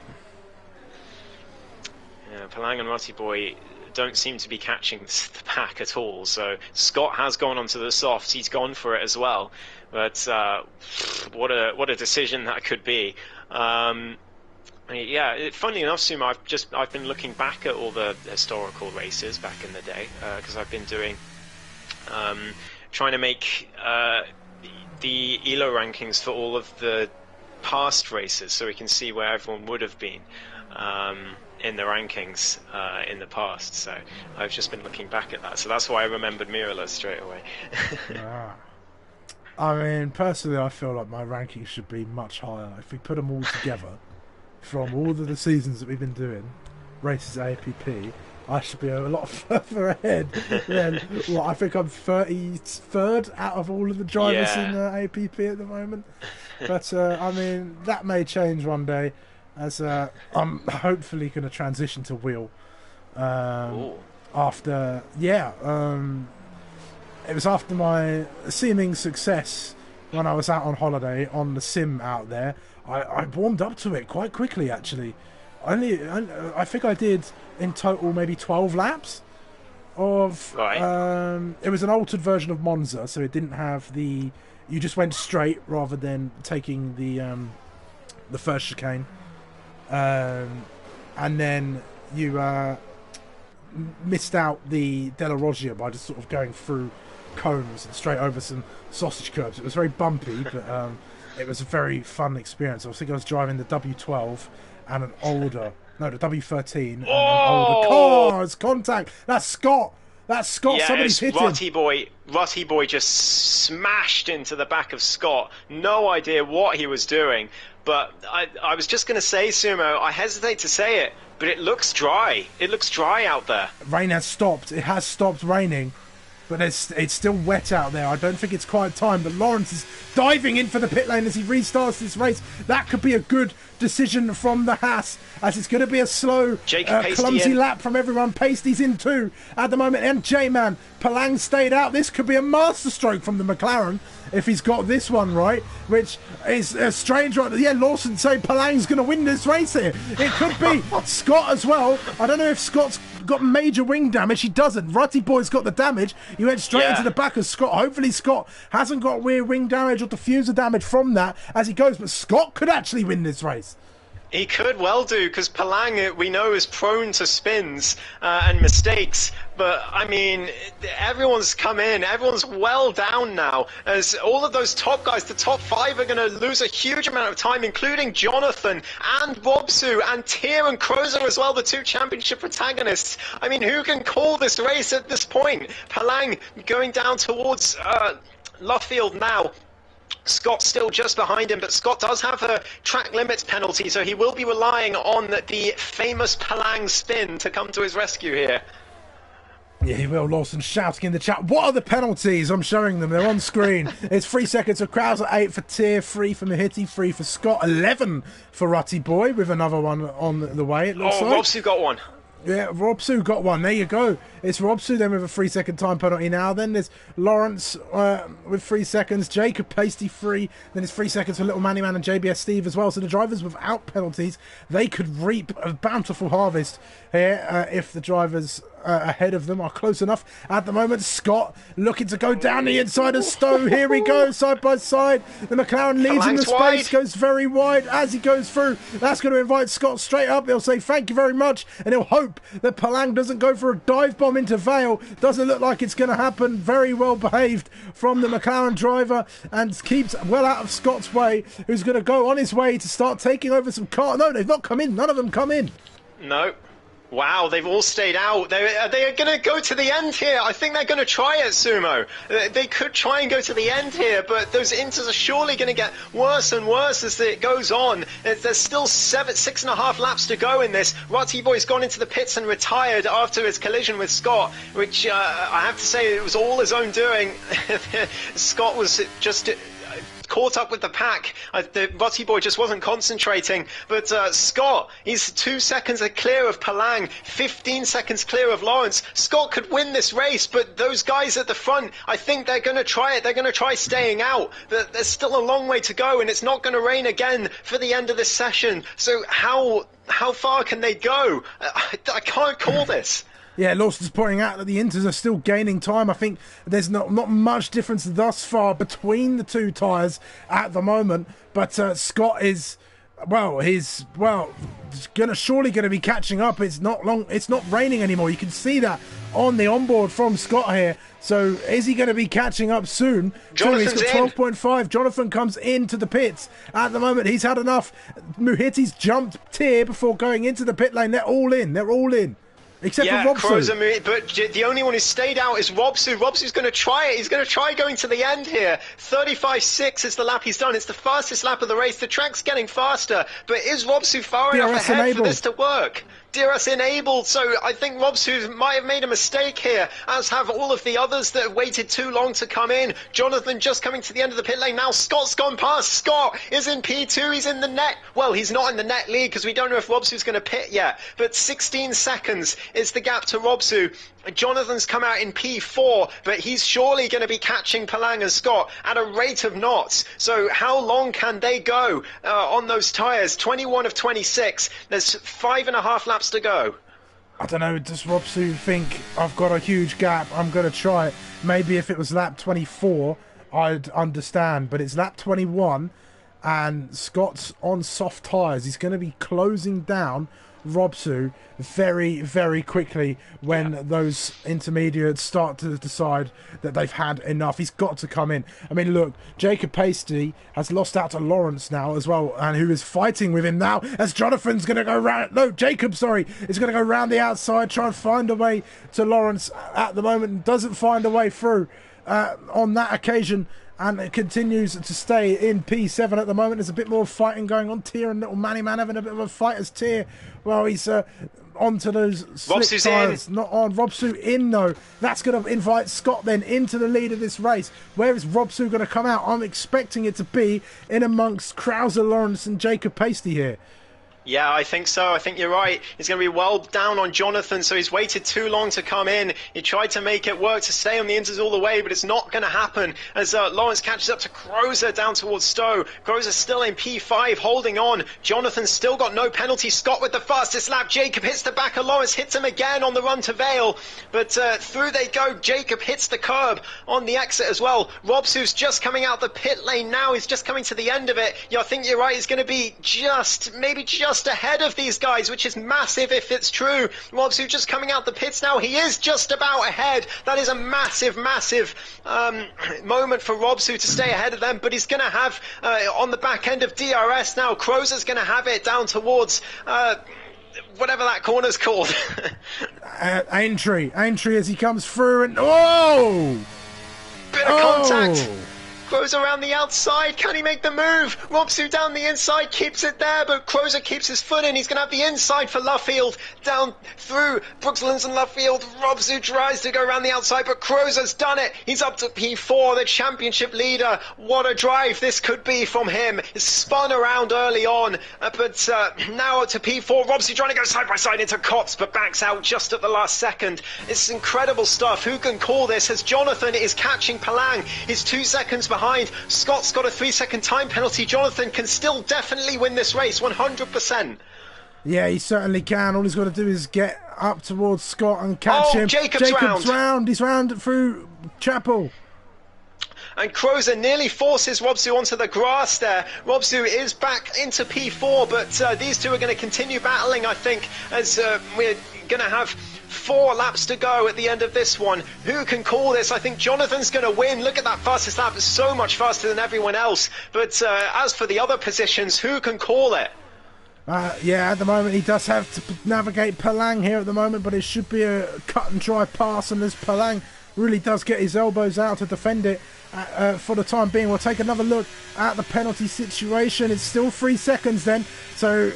Yeah, Palang and Rutty Boy don't seem to be catching the pack at all. So Scott has gone onto the softs. He's gone for it as well. But what a decision that could be. Yeah, funnily enough, Sumo, I've been looking back at all the historical races back in the day because I've been doing trying to make the ELO rankings for all of the past races, so we can see where everyone would have been in the rankings in the past. So I've just been looking back at that, so that's why I remembered Mirala straight away. I mean, personally, I feel like my rankings should be much higher. If we put them all together, from all of the seasons that we've been doing, races APP, I should be a lot further ahead than, well, I think I'm 33rd out of all of the drivers in APP at the moment. But, I mean, that may change one day, as I'm hopefully going to transition to wheel. After, it was after my seeming success when I was out on holiday on the sim out there. I warmed up to it quite quickly, actually. I think I did in total maybe 12 laps of. Right. It was an altered version of Monza, so it didn't have the. You just went straight rather than taking the first chicane, and then you missed out the Della Roggia by just sort of going through cones and straight over some sausage curbs. It was very bumpy, but it was a very fun experience. I think I was driving the W12 and the W13 and an older car. It's contact. That's Scott. Yeah, Somebody's hit him. Rutty Boy just smashed into the back of Scott. No idea what he was doing. But I was just going to say, Sumo, I hesitate to say it, but it looks dry. It looks dry out there. Rain has stopped. It has stopped raining. But it's still wet out there. I don't think it's quite time. But Lawrence is diving in for the pit lane as he restarts this race. That could be a good decision from the Haas, as it's going to be a slow, clumsy lap from everyone. Pasty's in too at the moment. And J-Man, Palang stayed out. This could be a masterstroke from the McLaren if he's got this one right, which is a strange one. Yeah, Lawson saying Palang's going to win this race here. It could be Scott as well. I don't know if Scott's got major wing damage. He doesn't. Rutty Boy's got the damage. He went straight into the back of Scott. Hopefully Scott hasn't got rear wing damage or diffuser damage from that as he goes, but Scott could actually win this race. He could well do, because Palang, we know, is prone to spins and mistakes. But, I mean, everyone's come in. Everyone's well down now. As all of those top guys, the top 5, are going to lose a huge amount of time, including Jonathan and Robsu and Tyr and Crozer as well, the 2 championship protagonists. I mean, who can call this race at this point? Palang going down towards Luffield now. Scott still just behind him, but Scott does have a track limits penalty, so he will be relying on the famous Palang spin to come to his rescue here. Yeah, he will. Lawson shouting in the chat. What are the penalties? I'm showing them. They're on screen. It's 3 seconds for Krauser, 8 for Tyr, 3 for Mahiti, 3 for Scott, 11 for Rutty Boy, with another one on the way, it looks like. Robsu got one. Yeah, Robsu got one. There you go. It's Robsu then with a 3-second time penalty now. Then there's Lawrence with 3 seconds. Jacob Pasty 3. Then it's 3 seconds for Little Manny Man and JBS Steve as well. So the drivers without penalties, they could reap a bountiful harvest here if the drivers ahead of them are close enough. At the moment, Scott looking to go down the inside of Stowe. Here we go, side by side. The McLaren leads in the space, goes very wide as he goes through. That's going to invite Scott straight up. He'll say thank you very much, and he'll hope that Palang doesn't go for a dive bomb into Vale. Doesn't look like it's going to happen. Very well behaved from the McLaren driver, and keeps well out of Scott's way, who's going to go on his way to start taking over some cars. No, they've not come in. None of them come in. No. Wow, they've all stayed out. They're going to go to the end here. I think they're going to try it, Sumo. They could try and go to the end here, but those inters are surely going to get worse and worse as it goes on. There's still 6.5 laps to go in this. Rutty Boy's gone into the pits and retired after his collision with Scott, which I have to say it was all his own doing. Scott was just caught up with the pack. The Rutty Boy just wasn't concentrating. But Scott, he's 2 seconds clear of Palang, 15 seconds clear of Lawrence. Scott could win this race, but those guys at the front, I think they're going to try it. They're going to try staying out. There's still a long way to go, and it's not going to rain again for the end of this session. So how far can they go? I can't call this. Yeah, Lawson's pointing out that the Inters are still gaining time. I think there's not much difference thus far between the 2 tyres at the moment. But Scott is, surely going to be catching up. It's not long. It's not raining anymore. You can see that on the onboard from Scott here. So is he going to be catching up soon? Jonathan's He's got 12.5. Jonathan comes into the pits. At the moment, he's had enough. Muhiti's jumped tier before going into the pit lane. They're all in. They're all in. Except for Robsu. But the only one who stayed out is Robsu. Robsu's going to try it. He's going to try going to the end here. 35.6 is the lap he's done. It's the fastest lap of the race. The track's getting faster, but is Robsu far enough ahead for this to work? DRS enabled, so I think Robsu might have made a mistake here, as have all of the others that have waited too long to come in. Jonathan just coming to the end of the pit lane now. Scott's gone past. Scott is in P2. He's in the net. Well, he's not in the net lead because we don't know if Robsu's going to pit yet, but 16 seconds is the gap to Robsu. Jonathan's come out in P4, but he's surely going to be catching Palang and Scott at a rate of knots. So how long can they go on those tyres? 21 of 26. There's 5.5 laps to go. I don't know, does Robsu think, I've got a huge gap, I'm going to try it? Maybe if it was lap 24, I'd understand, but it's lap 21, and Scott's on soft tyres. He's going to be closing down Robsu very, very quickly when those intermediates start to decide that they've had enough. He's got to come in. I mean, look, Jacob Pasty has lost out to Lawrence now as well, and who is fighting with him now as Jonathan's going to go round. No, Jacob, sorry, is going to go round the outside, try and find a way to Lawrence at the moment, and doesn't find a way through on that occasion. And it continues to stay in P7 at the moment. There's a bit more fighting going on. Tier and little Manny Man having a bit of a fight as Tier. Well, he's onto those slick tyres. Not on. Robsu in, though. That's going to invite Scott then into the lead of this race. Where is Robsu going to come out? I'm expecting it to be in amongst Krauser, Lawrence and Jacob Pasty here. Yeah, I think so. I think you're right. He's going to be well down on Jonathan, so he's waited too long to come in. He tried to make it work to stay on the inters all the way, but it's not going to happen as Lawrence catches up to Crozer down towards Stowe. Crozer's still in P5, holding on. Jonathan's still got no penalty. Scott with the fastest lap. Jacob hits the back of Lawrence, hits him again on the run to Vale, but through they go. Jacob hits the curb on the exit as well. Robsu's just coming out the pit lane now. He's just coming to the end of it. Yeah, I think you're right. He's going to be maybe just ahead of these guys, which is massive if it's true. Robsu just coming out the pits now. He is just about ahead. That is a massive moment for Robsu to stay ahead of them, but he's going to have on the back end of DRS now. Crozer's going to have it down towards whatever that corner's called. Aintree as he comes through, and bit of contact. Crozer around the outside, can he make the move? Robsu down the inside, keeps it there, but Crozer keeps his foot in. He's going to have the inside for Luffield, down through Brookslands and Luffield. Robsu tries to go around the outside, but Crozer's done it. He's up to P4, the championship leader. What a drive this could be from him. It's spun around early on, but now to P4. Robsu trying to go side by side into Cops, but backs out just at the last second. It's incredible stuff. Who can call this as Jonathan is catching Palang? He's 2 seconds behind. Scott's got a 3-second time penalty. Jonathan can still definitely win this race, 100%. Yeah, he certainly can. All he's got to do is get up towards Scott and catch him. Jacob's round. He's round through Chapel. And Crozer nearly forces Robsu onto the grass there. Robsu is back into P4, but these two are going to continue battling, I think, as we're going to have 4 laps to go at the end of this one. Who can call this? I think Jonathan's going to win. Look at that fastest lap. It's so much faster than everyone else. But as for the other positions, who can call it? Yeah, at the moment he does have to navigate Palang here at the moment, but it should be a cut and dry pass, and as Palang really does get his elbows out to defend it for the time being. We'll take another look at the penalty situation. It's still 3 seconds then, so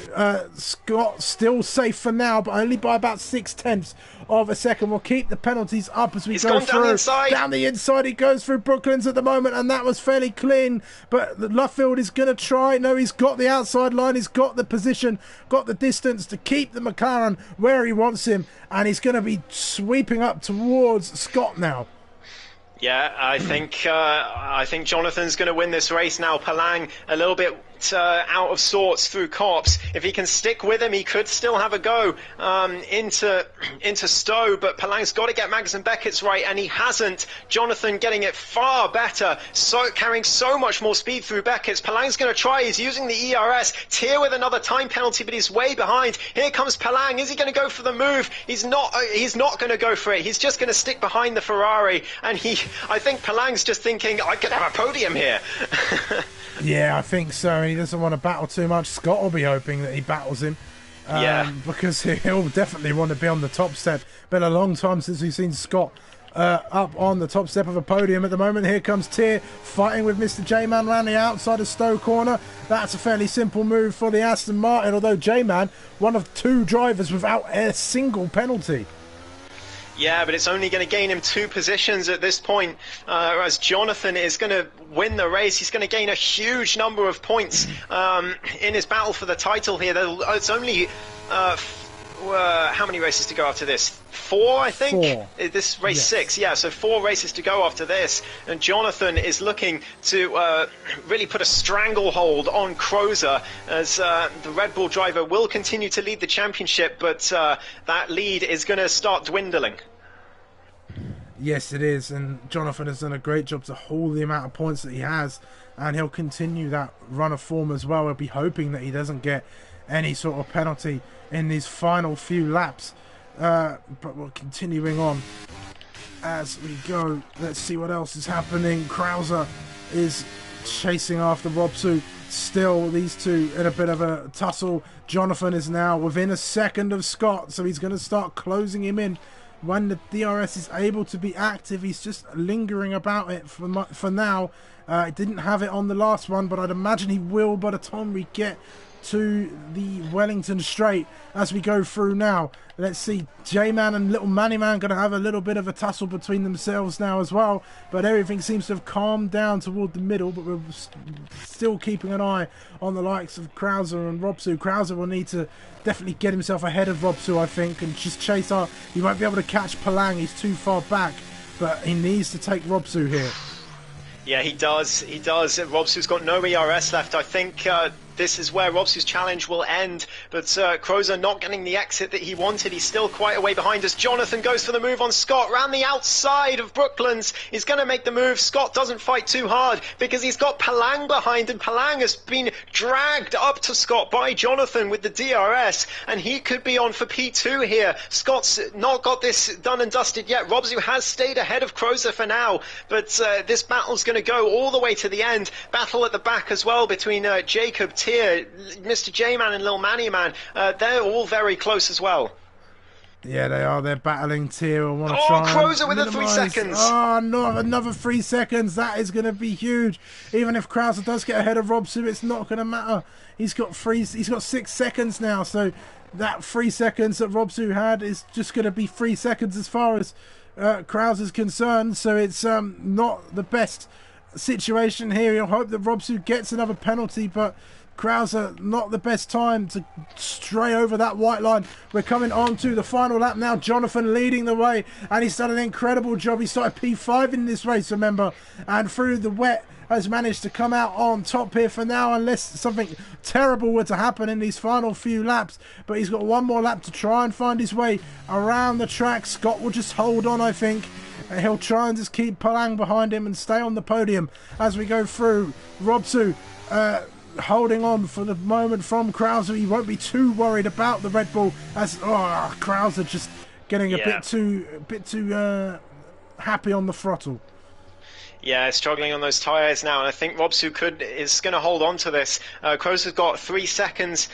Scott still safe for now, but only by about 0.6 of a second. We'll keep the penalties up as we go through. Down the inside he goes through Brooklands at the moment, and that was fairly clean, but Luffield is going to try. No, he's got the outside line, he's got the position, got the distance to keep the McLaren where he wants him, and he's going to be sweeping up towards Scott now. Yeah, I think Jonathan's going to win this race now. Palang a little bit bit out of sorts through Copse. If he can stick with him, he could still have a go into Stowe, but Palang's got to get Magnussen Beckett's right, and he hasn't. Jonathan getting it far better, carrying so much more speed through Beckett's. Palang's going to try, he's using the ERS. Tier with another time penalty, but he's way behind. Here comes Palang, is he going to go for the move? He's not going to go for it, he's just going to stick behind the Ferrari, and I think Palang's just thinking, I could have a podium here. Yeah, I think so, and he doesn't want to battle too much. Scott will be hoping that he battles him. Because he'll definitely want to be on the top step. Been a long time since we've seen Scott up on the top step of a podium. At the moment, here comes Tier fighting with Mr. J-Man around the outside of Stowe corner. That's a fairly simple move for the Aston Martin, although J-Man, one of 2 drivers without a single penalty. Yeah, but it's only going to gain him 2 positions at this point, as Jonathan is going to win the race. He's going to gain a huge number of points in his battle for the title here. It's only how many races to go after this? 4, I think? 4. This race, yes. 6, yeah, so 4 races to go after this. And Jonathan is looking to really put a stranglehold on Crozer, as the Red Bull driver will continue to lead the championship, but that lead is going to start dwindling. Yes, it is, and Jonathan has done a great job to hold the amount of points that he has, and he'll continue that run of form as well. He'll be hoping that he doesn't get any sort of penalty in these final few laps. But we're continuing on as we go. Let's see what else is happening. Krauser is chasing after Robsu. Still, these two in a bit of a tussle. Jonathan is now within a second of Scott, so he's going to start closing him in. When the DRS is able to be active, he's just lingering about it for now. He didn't have it on the last one, but I'd imagine he will by the time we get to the Wellington Straight as we go through now. Let's see, J-Man and Little Manny Man going to have a little bit of a tussle between themselves now as well, but everything seems to have calmed down toward the middle, but we're still keeping an eye on the likes of Krauser and Robsu. Krauser will need to definitely get himself ahead of Robsu, I think, and just chase out. He won't be able to catch Palang, he's too far back, but he needs to take Robsu here. Yeah, he does. Robsu's got no ERS left. I think this is where Robsu's challenge will end, but Crozer not getting the exit that he wanted. He's still quite a way behind as Jonathan goes for the move on Scott round the outside of Brooklands. He's going to make the move. Scott doesn't fight too hard because he's got Palang behind, and Palang has been dragged up to Scott by Jonathan with the DRS, and he could be on for P2 here. Scott's not got this done and dusted yet. Robsu has stayed ahead of Crozer for now, but this battle's going to go all the way to the end. Battle at the back as well between Jacob, Tier, Mr. J-Man and Lil Manny Man. They're all very close as well. Yeah, they are. They're battling Tier. Crozer with the 3 seconds. Oh, no, another 3 seconds. That is going to be huge. Even if Krauser does get ahead of Robsu, it's not going to matter. He's got 6 seconds now, so that 3 seconds that Robsu had is just going to be 3 seconds as far as Krauser's concerned. So it's not the best situation here. You'll hope that Robsu gets another penalty, but Krauser, not the best time to stray over that white line. We're coming on to the final lap now. Jonathan leading the way, and he's done an incredible job. He started P5 in this race, remember, and through the wet has managed to come out on top here for now, unless something terrible were to happen in these final few laps. But he's got one more lap to try and find his way around the track. Scott will just hold on, I think. He'll try and just keep Palang behind him and stay on the podium as we go through. Robsu holding on for the moment from Krauser. He won't be too worried about the Red Bull, as Krauser just getting a bit too happy on the throttle. Yeah, struggling on those tyres now, and I think Robsu is going to hold on to this. Krauser's got 3 seconds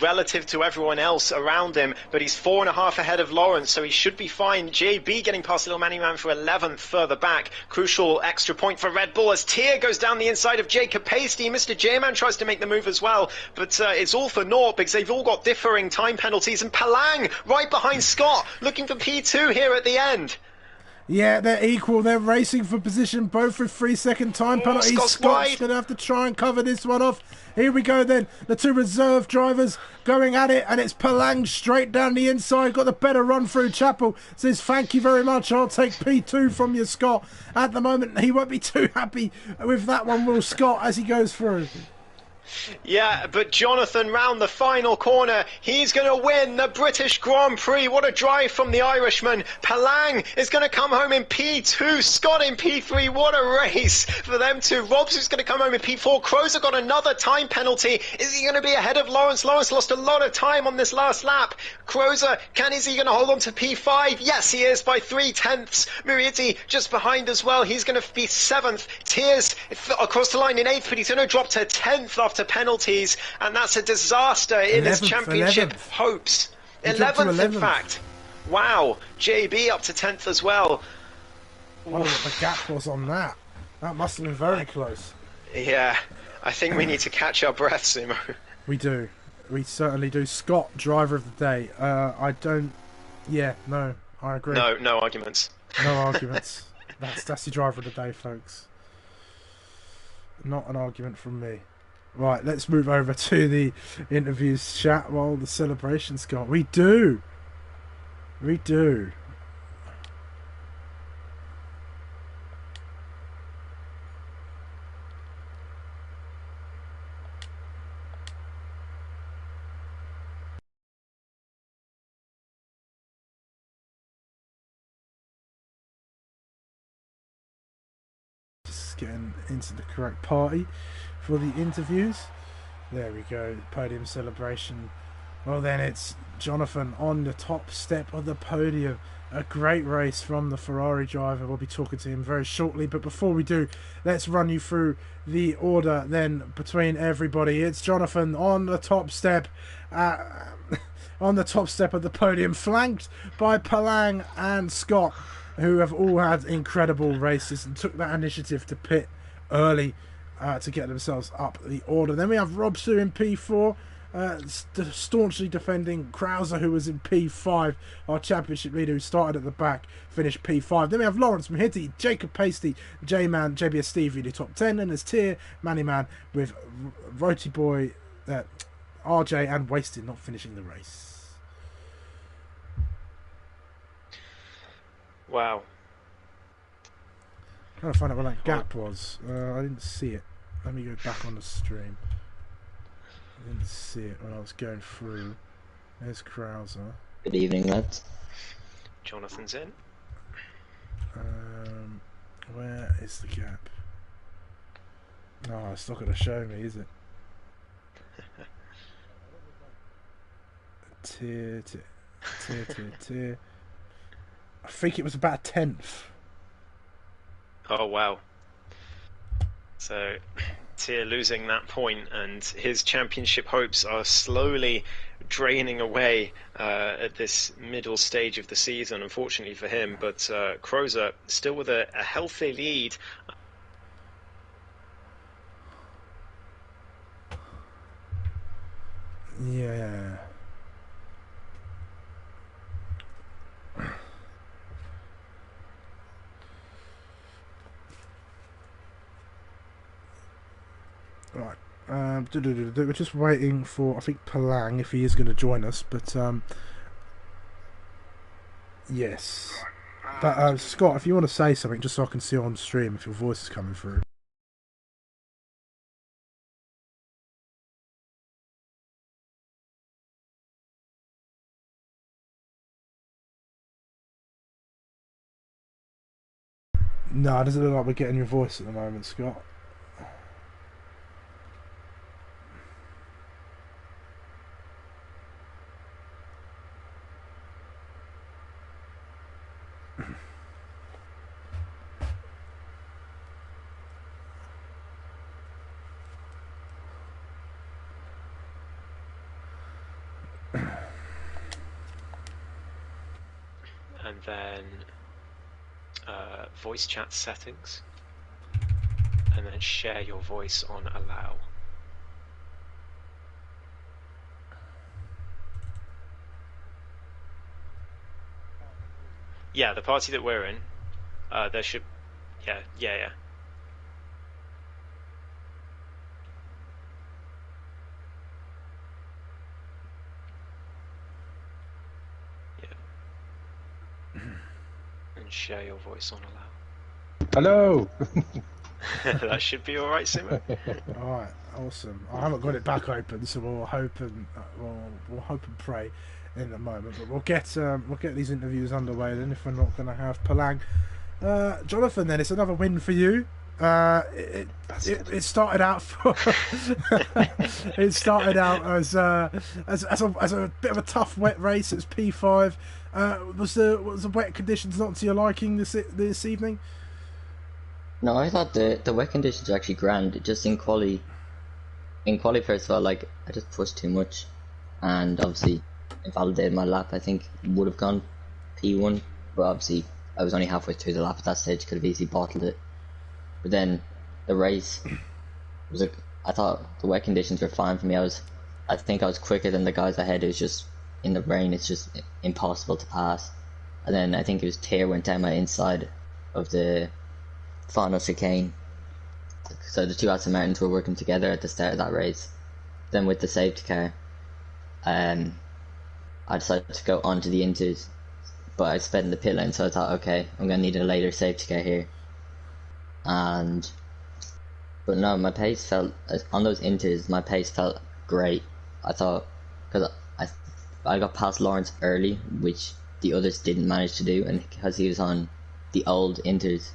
relative to everyone else around him, but he's 4.5 ahead of Lawrence, so he should be fine. JB getting past Little Manny Man for 11th further back. Crucial extra point for Red Bull as Tier goes down the inside of Jacob Pasty. Mr. J-Man tries to make the move as well, but it's all for naught because they've all got differing time penalties, and Palang right behind Scott looking for P2 here at the end. Yeah, they're equal. They're racing for position, both with 3 second time penalties. Scott's going to have to try and cover this one off. Here we go then. The two reserve drivers going at it, and it's Palang straight down the inside. Got the better run through. Chappell says, thank you very much. I'll take P2 from you, Scott. At the moment, he won't be too happy with that one, will Scott, as he goes through. Yeah, but Jonathan round the final corner. He's going to win the British Grand Prix. What a drive from the Irishman. Palang is going to come home in P2. Scott in P3. What a race for them two. Robs is going to come home in P4. Crozer got another time penalty. Is he going to be ahead of Lawrence? Lawrence lost a lot of time on this last lap. Crozer, is he going to hold on to P5? Yes, he is by 3/10. Muriitti just behind as well. He's going to be 7th. Tears across the line in 8th, but he's going to drop to 10th after penalties, and that's a disaster in his championship hopes. 11th, in fact. Wow. JB up to 10th as well. I wonder what the gap was on that. That must have been very close. Yeah, I think we need to catch our breath, Sumo. We do. We certainly do. Scott, driver of the day. I don't... Yeah, no, I agree. No arguments. No arguments. That's the driver of the day, folks. Not an argument from me. Right, let's move over to the interviews chat while the celebrations go on. We do. Just getting into the correct party for the interviews. There we go, podium celebration. Well then, it's Jonathan on the top step of the podium. A great race from the Ferrari driver. We'll be talking to him very shortly, but before we do, let's run you through the order then between everybody. It's Jonathan on the top step on the top step of the podium, flanked by Palang and Scott, who have all had incredible races and took that initiative to pit early to get themselves up the order. Then we have Rob Su in P4, staunchly defending Krauser, who was in P5, our championship leader who started at the back, finished P5. Then we have Lawrence Muriitti, Jacob Pasty, J-Man, JBS Stevie in the top 10, and there's Tier, Manny Man with Roti Boy, RJ and Wasted not finishing the race. Wow. Trying to find out where that gap was. I didn't see it. Let me go back on the stream. I didn't see it when I was going through. There's Krauser. Good evening, lads. Jonathan's in. Where is the gap? No, it's not going to show me, is it? Tier. I think it was about 10th. Oh wow. So Tier losing that point, and his championship hopes are slowly draining away at this middle stage of the season, unfortunately for him. But Crozer still with a healthy lead. Yeah. Right. We're just waiting for, I think, Palang, if he is going to join us. But yes. But Scott, if you want to say something, just so I can see on stream if your voice is coming through. No, it doesn't look like we're getting your voice at the moment, Scott. And then voice chat settings, and then share your voice on allow. Yeah, the party that we're in, there should, yeah. Yeah. And share your voice on allow. Hello. That should be all right, Sumo. All right, awesome. I haven't got it back open, so we'll hope and we'll hope and pray in a moment. But we'll get these interviews underway then. If we're not going to have Palang, Jonathan, then it's another win for you. It started out for it started out as a bit of a tough wet race. It's P5. Was the wet conditions not to your liking this evening? No, I thought the wet conditions were actually grand. Just in quali first of all, like I just pushed too much, and obviously invalidated my lap. I think would have gone P1, but obviously I was only halfway through the lap at that stage. Could have easily bottled it. But then the race was I thought the wet conditions were fine for me. I think I was quicker than the guys ahead. It was just in the rain. It's just impossible to pass. And then I think it was Tear went down my inside of the final chicane. So the two Aston Martins were working together at the start of that race. Then with the safety car, I decided to go onto the inters, but I sped in the pit lane. So I thought, okay, I'm gonna need a later safety car here. But no, my pace felt on those inters. My pace felt great. I thought because I got past Lawrence early, which the others didn't manage to do, and because he was on the old inters,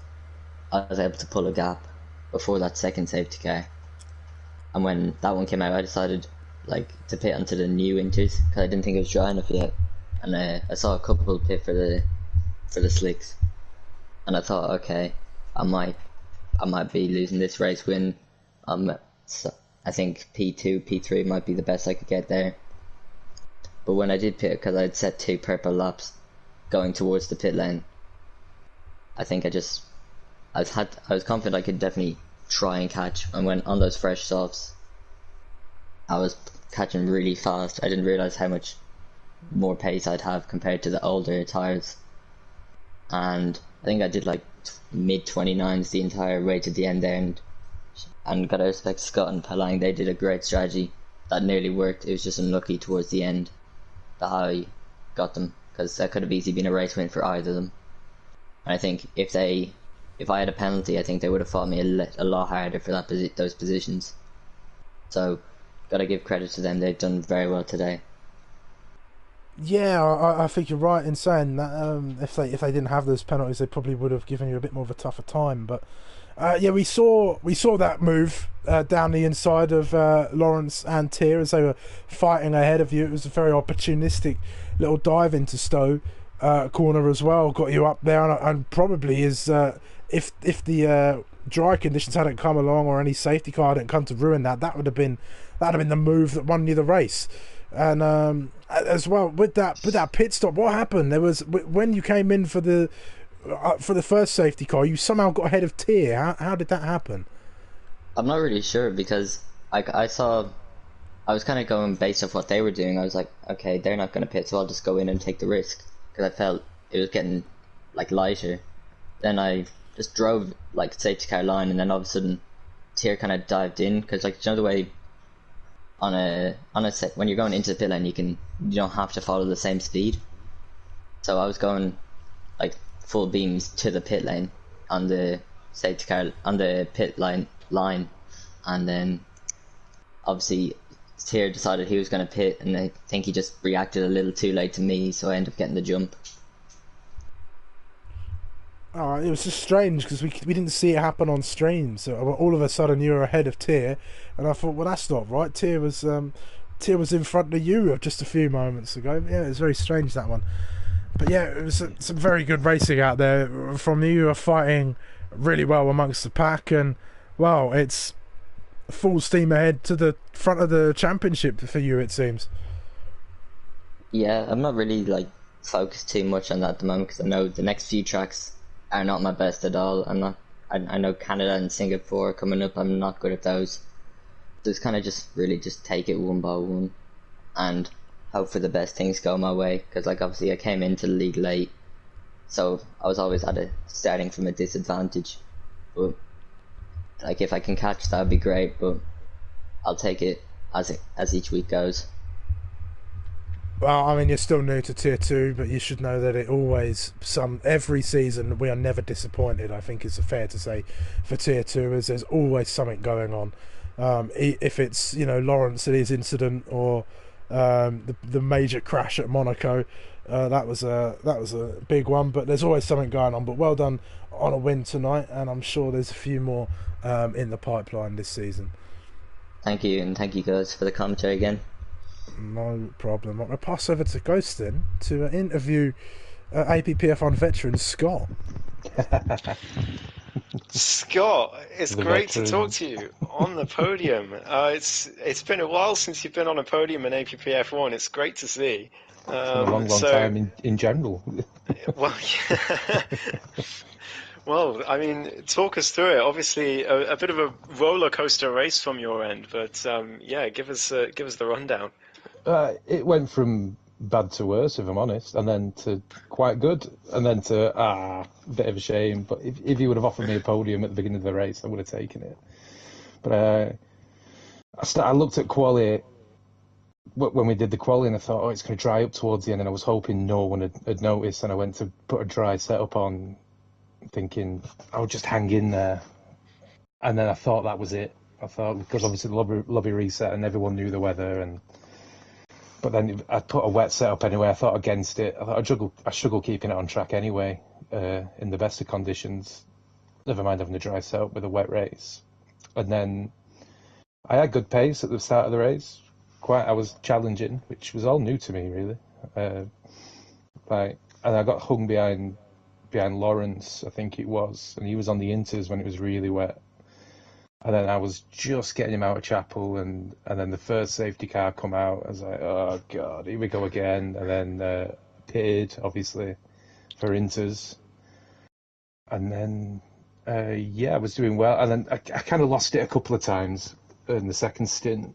I was able to pull a gap before that second safety car. And when that one came out, I decided to pit onto the new inters because I didn't think it was dry enough yet. And I saw a couple pit for the slicks, and I thought, okay, I might be losing this race win. So I think P2, P3 might be the best I could get there. But when I did pit, because I had set 2 purple laps going towards the pit lane, I think I was confident I could definitely try and catch. And when on those fresh softs, I was catching really fast. I didn't realise how much more pace I'd have compared to the older tyres. And I think I did mid 29s the entire way to the end there, and gotta respect Scott and Palang. They did a great strategy that nearly worked. It was just unlucky towards the end that I got them, because that could have easily been a race win for either of them. And I think if I had a penalty, I think they would have fought me a lot harder for those positions. So gotta give credit to them. They've done very well today. Yeah, I think you're right in saying that if they didn't have those penalties, they probably would have given you a bit more of a tougher time. But yeah, we saw that move down the inside of Lawrence and Tier as they were fighting ahead of you. It was a very opportunistic little dive into Stowe corner as well, got you up there, and probably is if the dry conditions hadn't come along or any safety car hadn't come to ruin that would have been the move that won you the race. And as well with that pit stop, what happened? There was when you came in for the first safety car, you somehow got ahead of Tier. How did that happen? I'm not really sure, because I was kind of going based off what they were doing. I was like, okay, they're not going to pit, so I'll just go in and take the risk, because I felt it was getting lighter. Then I just drove safety car line, and then all of a sudden Tier kind of dived in, because you know the way on a set when you're going into the pit lane, you don't have to follow the same speed. So I was going full beams to the pit lane on the safety car on the pit line, and then obviously Tier decided he was going to pit, and I think he just reacted a little too late to me, so I ended up getting the jump. Oh, it was just strange because we didn't see it happen on stream. So all of a sudden you were ahead of Tier, and I thought, well, that's not right. Tier was in front of you just a few moments ago. Yeah, it was very strange, that one. But yeah, it was some very good racing out there from you. You were fighting really well amongst the pack, and well, it's full steam ahead to the front of the championship for you, it seems. Yeah, I'm not really focused too much on that at the moment, because I know the next few tracks are not my best at all. I know Canada and Singapore coming up. I'm not good at those. So it's kind of just take it one by one and hope for the best things go my way, because obviously I came into the league late, so I was always starting from a disadvantage. But if I can catch, that would be great, but I'll take it as each week goes. Well, I mean, you're still new to Tier 2, but you should know that every season, we are never disappointed, I think it's fair to say, for Tier 2, as there's always something going on. If it's, Lawrence and his incident, or the major crash at Monaco, that was a big one, but there's always something going on. But well done on a win tonight, and I'm sure there's a few more in the pipeline this season. Thank you, and thank you guys for the commentary again. No problem. I'm going to pass over to Ghost then to interview APPF1 veteran Scott. Scott, it's The great veteran. to talk to you on the podium. It's been a while since you've been on a podium in APPF1. It's great to see. It's been a long time in general. Well, yeah. Well, I mean, talk us through it. Obviously, a bit of a roller coaster race from your end, but yeah, give us the rundown. It went from bad to worse, if I'm honest, and then to quite good, and then to bit of a shame. But if you would have offered me a podium at the beginning of the race, I would have taken it. But I looked at quali when we did the quali, and I thought, oh, it's going to dry up towards the end, and I was hoping no one had noticed, and I went to put a dry setup on, thinking I'll just hang in there, and then I thought that was it. I thought, because obviously the lobby reset and everyone knew the weather, but then I put a wet setup anyway. I thought against it. I thought I struggle keeping it on track anyway in the best of conditions. Never mind having a dry setup with a wet race. And then I had good pace at the start of the race. I was challenging, which was all new to me really. And I got hung behind Lawrence, I think it was, and he was on the inters when it was really wet. And then I was just getting him out of chapel, and then the first safety car come out. I was like, oh god, here we go again. And then pitted, obviously, for inters. And then I was doing well, and then I kind of lost it a couple of times in the second stint.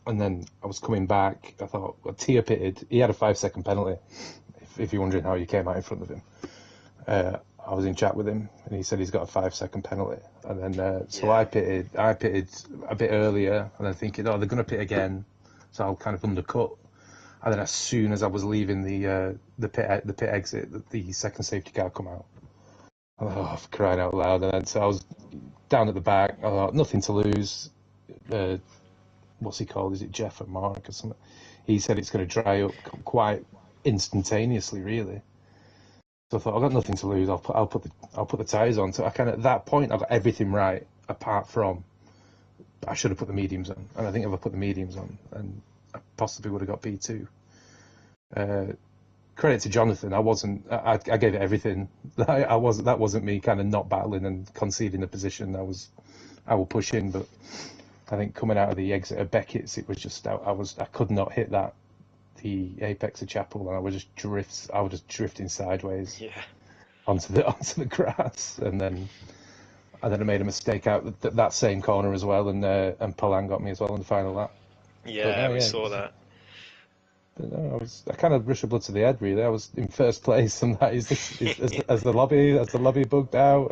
And then I was coming back. I thought, well, Tia pitted. He had a 5-second penalty. If you're wondering how he came out in front of him. I was in chat with him, and he said he's got a 5-second penalty. And then I pitted a bit earlier, and then thinking, oh, they're going to pit again, so I'll kind of undercut. And then as soon as I was leaving the pit exit, the second safety car come out. Oh, for crying out loud! And then so I was down at the back. I thought, nothing to lose. What's he called? Is it Jeff or Mark or something? He said it's going to dry up quite instantaneously, really. So I thought, I've got nothing to lose. I'll put the tyres on. So I kind of, at that point, I got everything right, apart from I should have put the mediums on. And I think if I put the mediums on, and I possibly would have got P2. Credit to Jonathan. I gave it everything. That wasn't me kind of not battling and conceding the position. I will push in, but I think coming out of the exit of Beckett's, it was just I could not hit the apex of Chapel, and I was just drifting sideways onto the grass, and then I made a mistake out that same corner as well, and Polan got me as well in the final lap. Yeah, we saw that. But no, I kind of rushed the blood to the head, really. I was in first place, and that is as the lobby bugged out.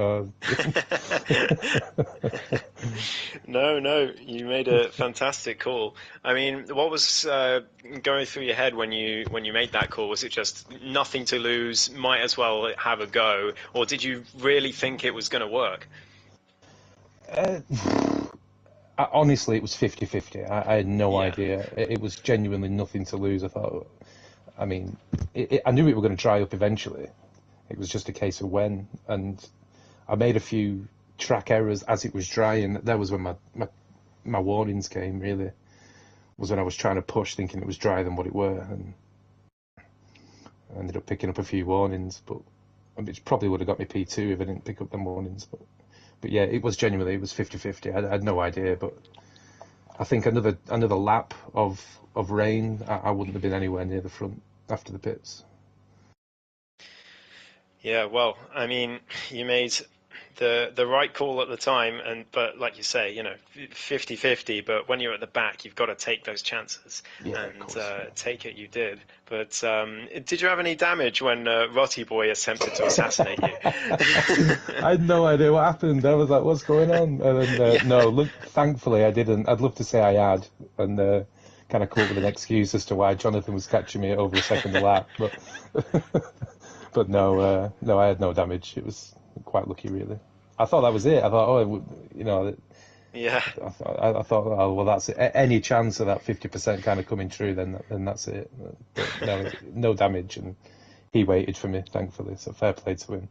No, you made a fantastic call. I mean, what was going through your head when you made that call? Was it just nothing to lose, might as well have a go, or did you really think it was going to work? Honestly, it was 50-50. I had no idea. It was genuinely nothing to lose. I thought, I mean, I knew we were going to dry up eventually. It was just a case of when. And I made a few track errors as it was drying. That was when my warnings came, really. Was when I was trying to push, thinking it was drier than what it were. And I ended up picking up a few warnings, but which probably would have got me P2 if I didn't pick up them warnings. But yeah, it was 50-50. I had no idea, but I think another lap of rain, I wouldn't have been anywhere near the front after the pits. Yeah, well, I mean, you made the right call at the time, but like you say, 50-50. But when you're at the back, you've got to take those chances, take it. You did. But did you have any damage when Rotty Boy attempted to assassinate you? I had no idea what happened. I was like, "What's going on?" And then no, look, thankfully I didn't. I'd love to say I had, and kind of come up with an excuse as to why Jonathan was catching me at over a second a lap, but but no, I had no damage. It was quite lucky, really. I thought that was it. I thought, Yeah. I thought, oh, well, that's it. Any chance of that 50% kind of coming true, then that's it. But no damage, and he waited for me, thankfully. So fair play to him.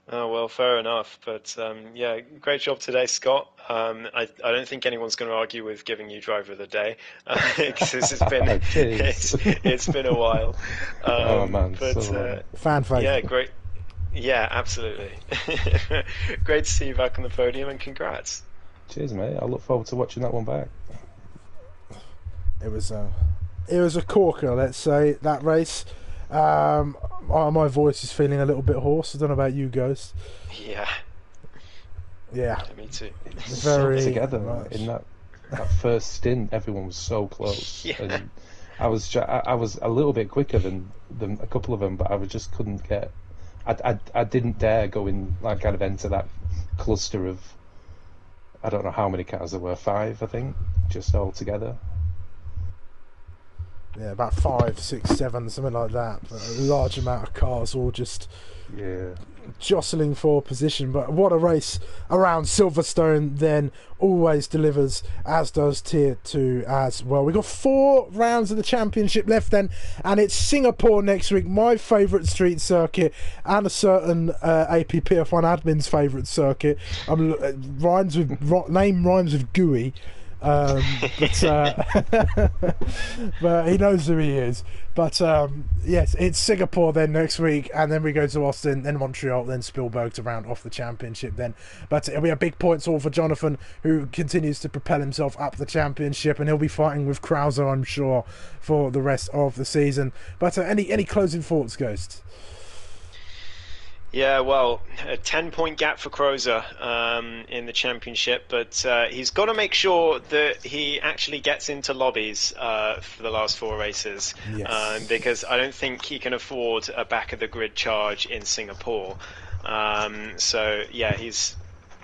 Oh, well, fair enough. But yeah, great job today, Scott. I don't think anyone's going to argue with giving you driver of the day because it's been a while. Oh man, but fan favorite. yeah, great. Yeah, absolutely. Great to see you back on the podium, and congrats. Cheers, mate. I look forward to watching that one back. It was a corker, let's say, that race. My voice is feeling a little bit hoarse. I don't know about you, Ghost. Yeah. Yeah. Me too. Very together much. in that first stint. Everyone was so close, Yeah. and I was a little bit quicker than a couple of them, but I just couldn't get. I didn't dare go in, like, kind of enter that cluster of, I don't know how many cars there were, 5 I think, just all together. Yeah, about 5, 6, 7, something like that. But a large amount of cars all just jostling for position. But what a race around Silverstone then always delivers, as does Tier 2 as well. We've got 4 rounds of the championship left then, and it's Singapore next week, my favourite street circuit, and a certain APPF1 admin's favourite circuit. Name rhymes with GUI. But he knows who he is. But yes, it's Singapore then next week, and then we go to Austin, then Montreal, then Spielberg to round off the championship then. But it'll be a big points haul for Jonathan, who continues to propel himself up the championship, and he'll be fighting with Krauser, I'm sure, for the rest of the season. But any closing thoughts, Ghost? Yeah, well, a 10-point gap for Crozer in the championship, but he's got to make sure that he actually gets into lobbies for the last 4 races, Yes. because I don't think he can afford a back-of-the-grid charge in Singapore. So, yeah, he's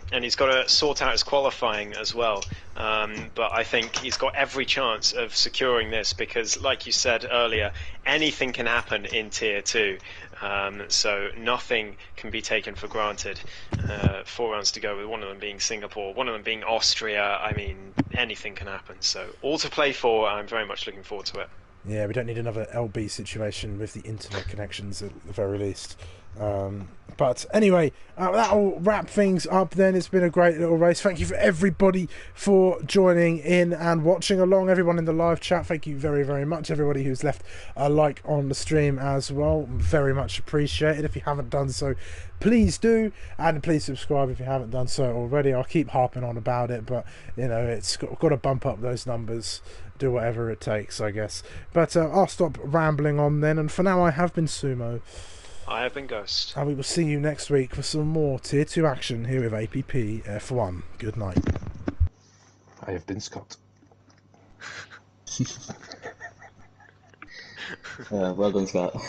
got to sort out his qualifying as well. But I think he's got every chance of securing this because, like you said earlier, anything can happen in Tier 2. So nothing can be taken for granted. 4 rounds to go, with one of them being Singapore, one of them being Austria. I mean, anything can happen. So all to play for. I'm very much looking forward to it. Yeah, we don't need another LB situation with the internet connections at the very least. But anyway, that'll wrap things up then. It's been a great little race. Thank you for everybody for joining in and watching along. Everyone in the live chat, thank you very, very much. Everybody who's left a like on the stream as well, very much appreciated. If you haven't done so, please do, and please subscribe if you haven't done so already. I'll keep harping on about it, but it's got to bump up those numbers. Do whatever it takes, I guess. But I'll stop rambling on then, and for now I have been Sumo. I have been Ghost. And we will see you next week for some more Tier 2 action here with APPF1. Good night. I have been Scott. Well done, Scott.